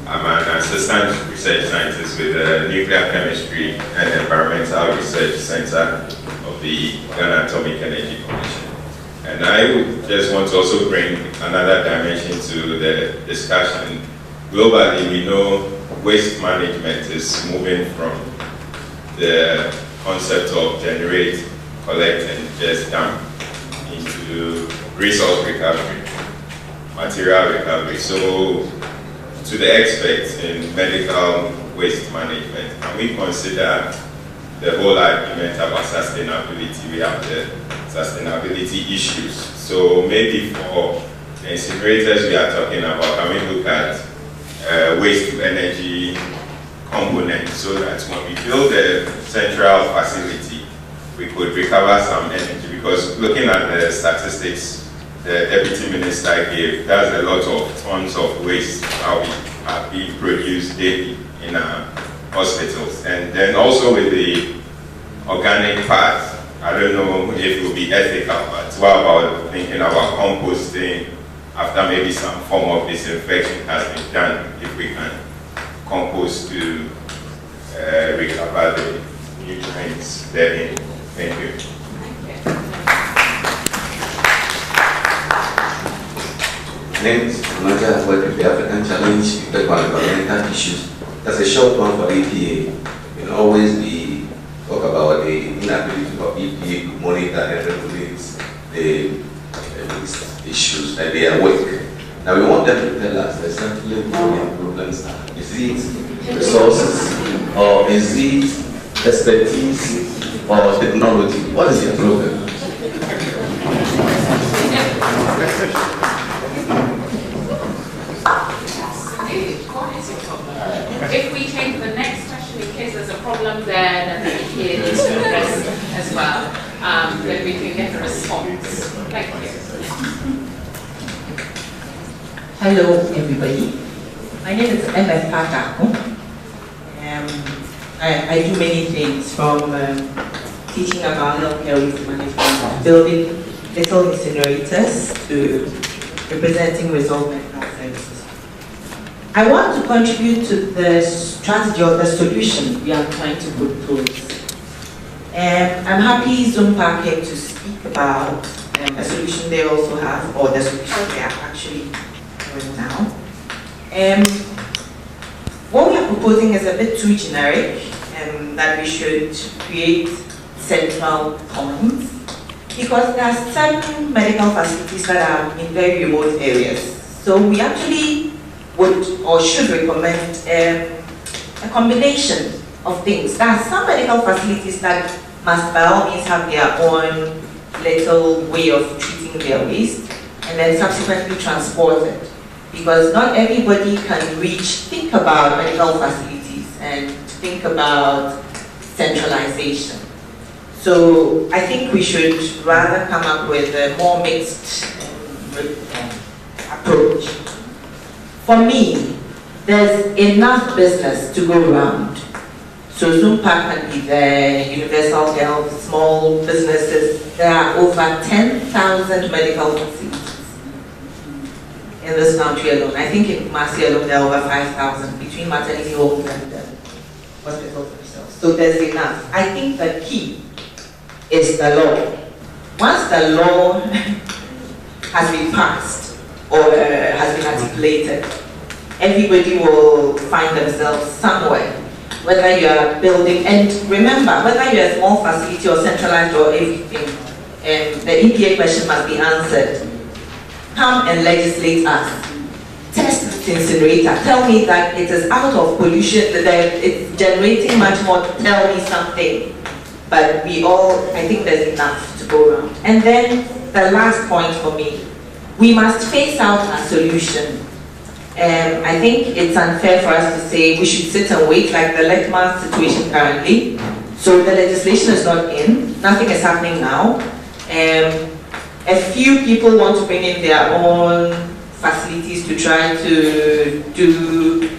I'm an assistant research scientist with the Nuclear Chemistry and Environmental Research Center of the Ghana Atomic Energy Commission. And I would just want to also bring another dimension to the discussion. Globally, we know waste management is moving from the concept of generate, collect, and just dump into resource recovery, material recovery. So, to the experts in medical waste management, can we consider the whole argument about sustainability? We have the sustainability issues. So maybe for the incinerators we are talking about, can we look at waste to energy component so that when we build the central facility, we could recover some energy? Because looking at the statistics the Deputy Minister gave, there's a lot of tons of waste that are being produced daily in our hospitals. And then also with the organic part, I don't know if it will be ethical, but what about thinking about composting after maybe some form of disinfection has been done, if we can compost to recover the nutrients therein? Thank you. My name is Manager. I work with the African Challenge with the environmental issues. That's a short one for EPA. It will always be talk about the inability of EPA to monitor and regulate the issues that they are working. Now we want them to tell us exactly what their problems are. Is it resources, or is it expertise, or technology? What is their problem? If we take the next question, in case there's a problem there that the EPA needs to address as well, then we can get a response. Thank you. Hello, everybody. My name is MS Patako. I do many things, from teaching about healthcare waste management, building little incinerators, to representing resolve medical services. I want to contribute to the strategy or the solution we are trying to put towards. I'm happy Zoom Packet to speak about a solution they also have, or the solution they are actually doing now. What we are proposing is a bit too generic, that we should create central points, because there are certain medical facilities that are in very remote areas. So we actually would or should recommend a combination of things. There are some medical facilities that must by all means have their own little way of treating their waste and then subsequently transport it. Because not everybody can think about medical facilities and think about centralization. So I think we should rather come up with a more mixed approach. For me, there's enough business to go around. So Zoom Park can be there, Universal Health, small businesses. There are over 10,000 medical facilities in this country alone. I think in Kumasi alone there are over 5,000 between maternity homes and hospitals themselves. So there's enough. I think the key is the law. Once the law has been passed or has been articulated, everybody will find themselves somewhere. Whether you are building, and remember, whether you're a small facility or centralized or everything, the EPA question must be answered. Come and legislate us. Test the incinerator. Tell me that it is out of pollution, that it's generating much more. Tell me something. But I think there's enough to go around. And then the last point for me, we must phase out our solution. I think it's unfair for us to say we should sit and wait like the LECMA situation currently. So the legislation is not in, nothing is happening now. A few people want to bring in their own facilities to try to do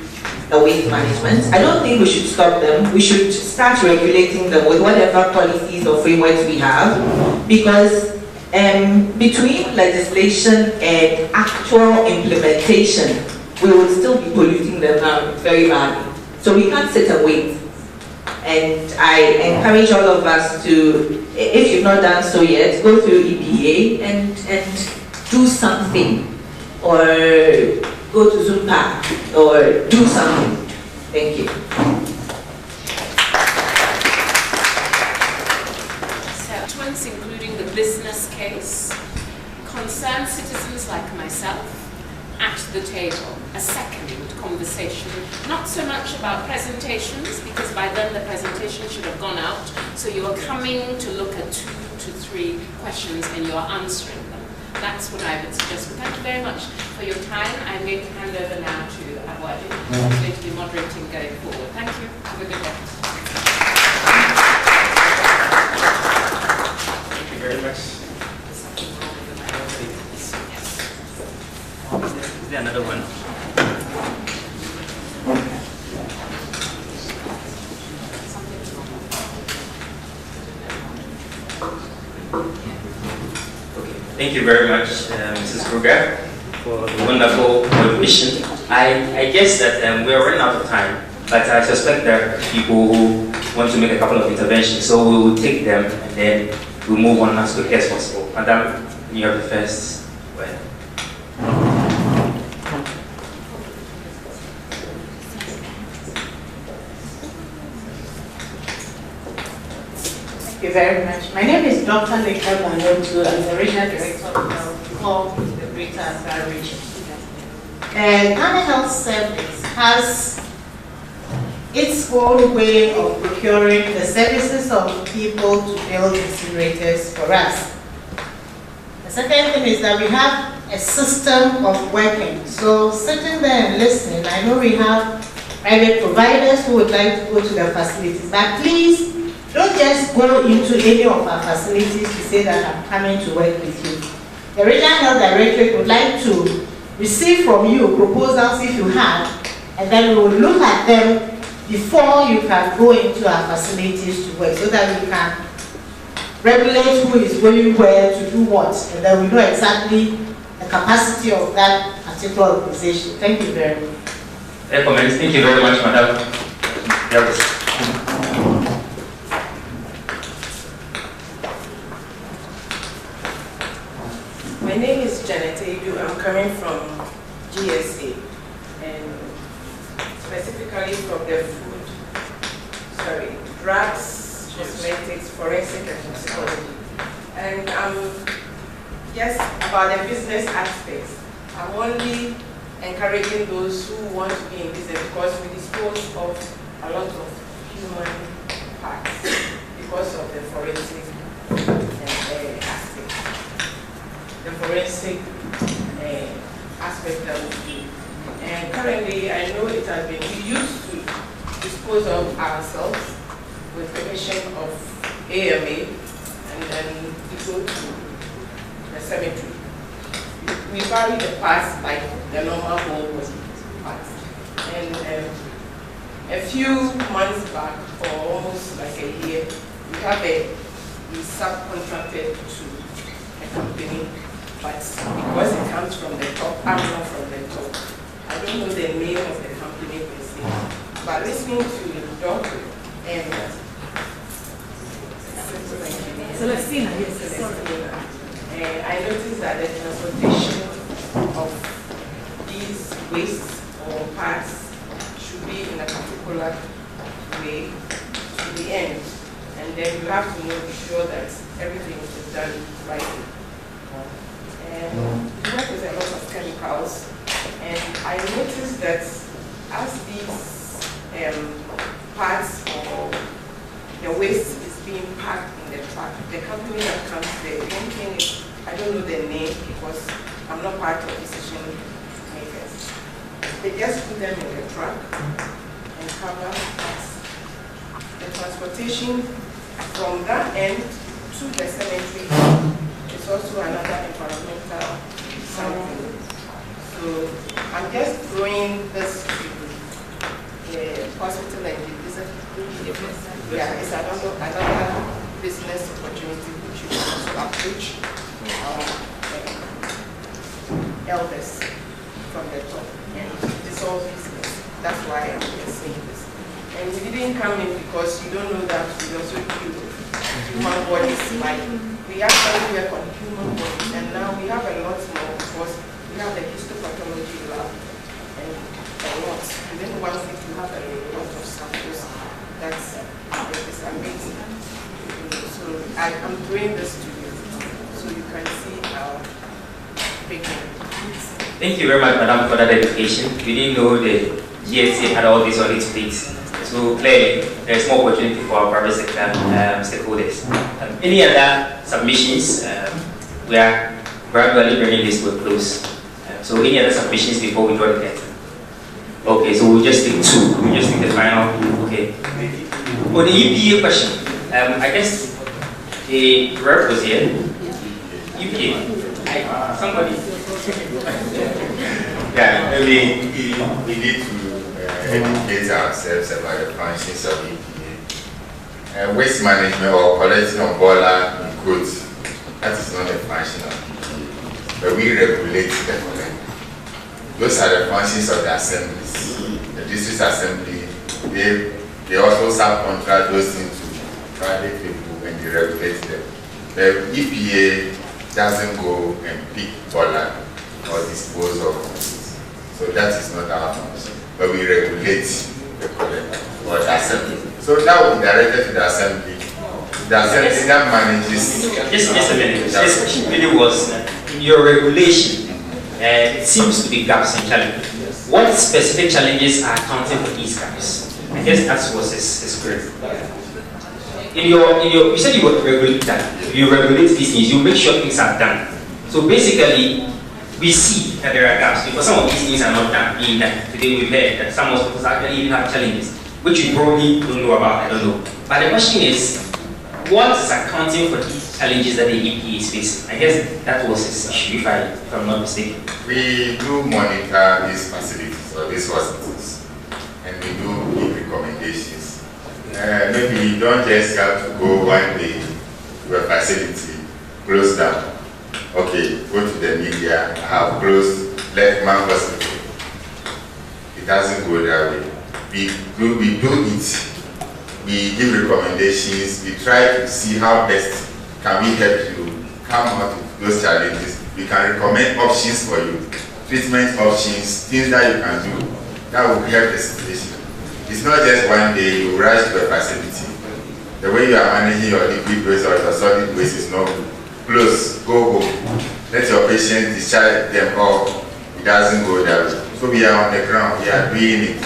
the waste management. I don't think we should stop them. We should start regulating them with whatever policies or frameworks we have, because between legislation and actual implementation, we will still be polluting them very badly. So we can't sit and wait. And I encourage all of us to, if you've not done so yet, go through EPA and do something, or go to Zoom Park, or do something. Thank you. Settlements, including the business case, concern citizens like myself at the table, a second conversation, not so much about presentations, because by then the presentation should have gone out, so you are coming to look at 2 to 3 questions and you are answering them. That's what I would suggest. But thank you very much for your time. I'm going to hand over now to Awadi, who's going to be moderating going forward. Thank you. Have a good day. Thank you very much. Is there another one? Thank you very much, Mrs. Kruger, for the wonderful contribution. I guess that we are running out of time, but I suspect there are people who want to make a couple of interventions, so we will take them and then we'll move on as quickly as possible. Madam, you have the first word. Thank you very much. My name is Dr. Leka Banotu. I'm the Regional Director of the Greater Accra Region. And Ghana Health Service has its own way of procuring the services of people to build incinerators for us. The second thing is that we have a system of working. So sitting there and listening, I know we have private providers who would like to go to the facilities, but please, don't just go into any of our facilities to say that I'm coming to work with you. The Regional Health Directorate would like to receive from you proposals if you have, and then we will look at them before you can go into our facilities to work, so that we can regulate who is going where to do what, and then we know exactly the capacity of that particular organization. Thank you very much. Thank you very much, Madam. Yes. My name is Janet Edu. I'm coming from GSA, and specifically from the drugs, cosmetics, forensic and toxicology. And just about the business aspects, I'm only encouraging those who want to be in business, because we dispose of a lot of human parts. because of the forensic aspect. The forensic aspect that we do. And currently, I know it has been used to dispose of ourselves with permission of AMA, and then we go to the cemetery. We bury the parts like the normal whole parts. And a few months back, or almost like a year, we subcontracted to a company, but because it comes from the top, I'm not from the top. I don't know the name of the company per se, but listening to the doctor and Celestina, yes, Celestina. I noticed that the transportation of these wastes or parts should be in a particular way to the end. And then you have to make sure that everything is done right. And we work with a lot of chemicals. And I noticed that as these parts or the waste is being packed in the truck, the company that comes there, the only thing is, I don't know their name because I'm not part of decision makers. They just put them in the truck and cover us. The transportation from that end to the cemetery is also another environmental something. So I'm just throwing this to the hospital and the business. Yeah, it's another business opportunity which you can also approach our elders from the top. And it's all business. That's why I'm just saying this. And we didn't come in because you don't know that we also do human bodies. Like we actually work on human bodies, and now we have a lot more because we have the histopathology lab and a lot. Within 1 week you have a lot of samples. That's amazing. So I'm doing this to you so you can see our picture. Thank you very much, Madam, for that education. We didn't know the GSA had all these on its plate. So clearly, there is more opportunity for our private sector stakeholders. Any other submissions? We are gradually bringing this to a close. So any other submissions before we draw the curtain? Okay, so we'll just take two. We'll just take the final. Okay. For the EPA question, I guess the rep was here. EPA. Somebody. Yeah, maybe we need to educate ourselves about the functions of EPA. Waste management or collecting on boiler in goods, that is not a function of EPA, but we regulate the collection. Those are the functions of the assemblies. The district assembly, they also subcontract those into private people and they regulate them. The EPA doesn't go and pick boiler or dispose of goods. So that is not our function. But we regulate the collector or the assembly. So that will be directed to the assembly. The assembly that manages. Just a minute. This question really was in your regulation. It seems to be gaps and challenges. What specific challenges are accounting for these gaps? I guess that was his query. You said you would regulate that. You regulate these things. You make sure things are done. So basically, we see that there are gaps because some of these things are not done. Being done today, we've heard that some hospitals actually even have challenges, which you probably don't know about. I don't know. But the question is, what is accounting for these challenges that the EPA is facing? I guess that was his issue, if I'm not mistaken. We do monitor these facilities or these hospitals, and we do give recommendations. Maybe you don't just have to go one day to a facility, close down. Okay, go to the media, have closed Leftman Hospital. It doesn't go that way. We do it. We give recommendations. We try to see how best can we help you come out of those challenges. We can recommend options for you, treatment options, things that you can do that will help the situation. It's not just one day you rush to a facility. The way you are managing your liquid waste or your solid waste is not good. Close, go home. Let your patient discharge them all. It doesn't go that way. So we are on the ground, we are doing it.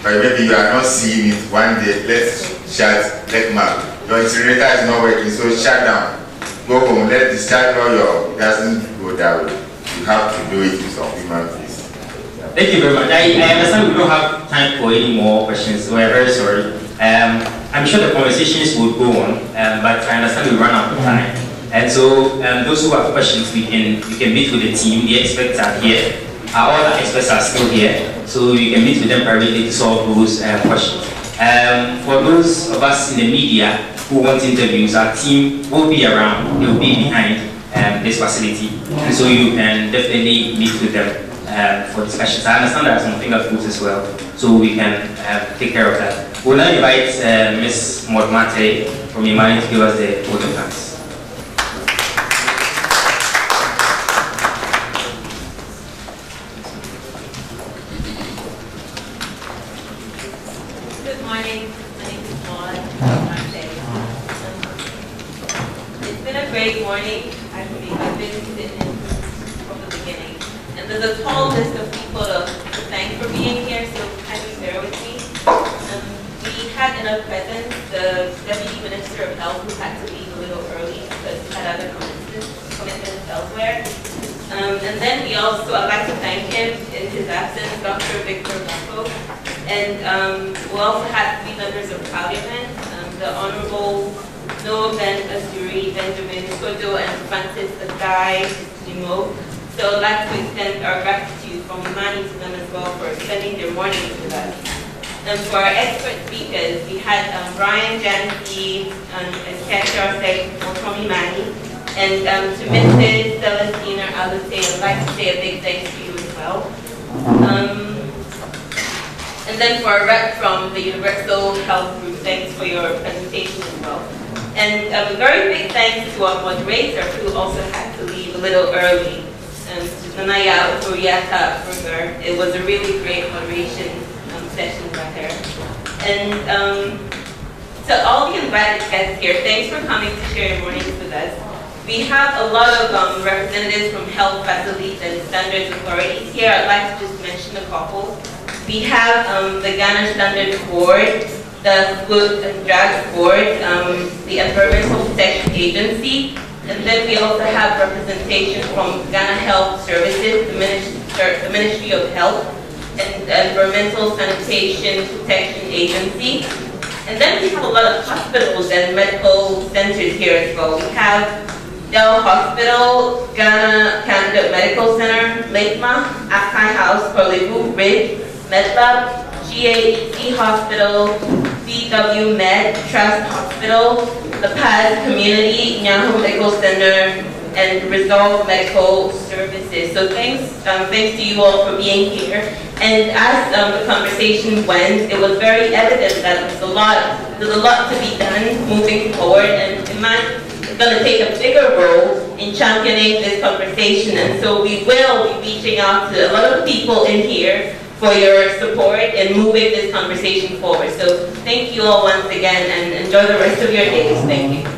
But maybe you are not seeing it one day, let's shut, let map. your incinerator is not working, so shut down. Go home, let discharge all your, it doesn't go that way. You have to do it with some human face. Thank you very much. I understand we don't have time for any more questions. We're very sorry. I'm sure the conversations will go on, but I understand we run out of time. And so those who have questions, we can meet with the team. The experts are here. All the experts are still here, so you can meet with them privately to solve those questions. For those of us in the media who want interviews, our team will be around. They will be behind this facility, and so you can definitely meet with them for discussions. I understand there are some finger foods as well, so we can take care of that. We'll now invite Ms. Modmate from IMANI to give us the vote of thanks. Good morning. My name is Maud. It's been a great morning. Actually, I've been sitting in from the beginning. And there's a tall list of people to thank for being here, so kindly bear with me. We had in our presence the Deputy Minister of Health who had to leave a little early because he had other commitments elsewhere. And then I'd like to thank him in his absence, Dr. Victor Blanco. And we also had 3 members of Parliament, the Honorable Noah Ben Asuri, Benjamin Kodo, and Francis Adai Limo. So I'd like to extend our gratitude from IMANI to them as well for spending their mornings with us. And for our expert speakers, we had Brian Janski, as Catcher said, from IMANI. And to Mrs. Celestina Alute, I'd like to say a big thanks to you as well. And then for a rep from the Universal Health Group, thanks for your presentation as well. And a very big thanks to our moderator who also had to leave a little early. To Nanaya Uriata Burger. It was a really great moderation session by her. And to all the invited guests here, thanks for coming to share your mornings with us. We have a lot of representatives from health facilities and standards authorities here. I'd like to just mention a couple. We have the Ghana Standards Board, the Food and Drugs Board, the Environmental Protection Agency, and then we also have representation from Ghana Health Services, the Ministry of Health, and the Environmental Sanitation Protection Agency. And then we have a lot of hospitals and medical centers here as well. We have Dell Hospital, Ghana Candidate Medical Center, Lakema, Akai House, Korlebu Ridge, MedLab, GAEC Hospital, CW Med, Trust Hospital, the Paz Community, Nyahu Medical Center, and Resolve Medical Services. So thanks to you all for being here. And as the conversation went, it was very evident that there's a lot to be done moving forward, and IMANI is going to take a bigger role in championing this conversation. And so we will be reaching out to a lot of people in here for your support in moving this conversation forward. So thank you all once again, and enjoy the rest of your days. Thank you.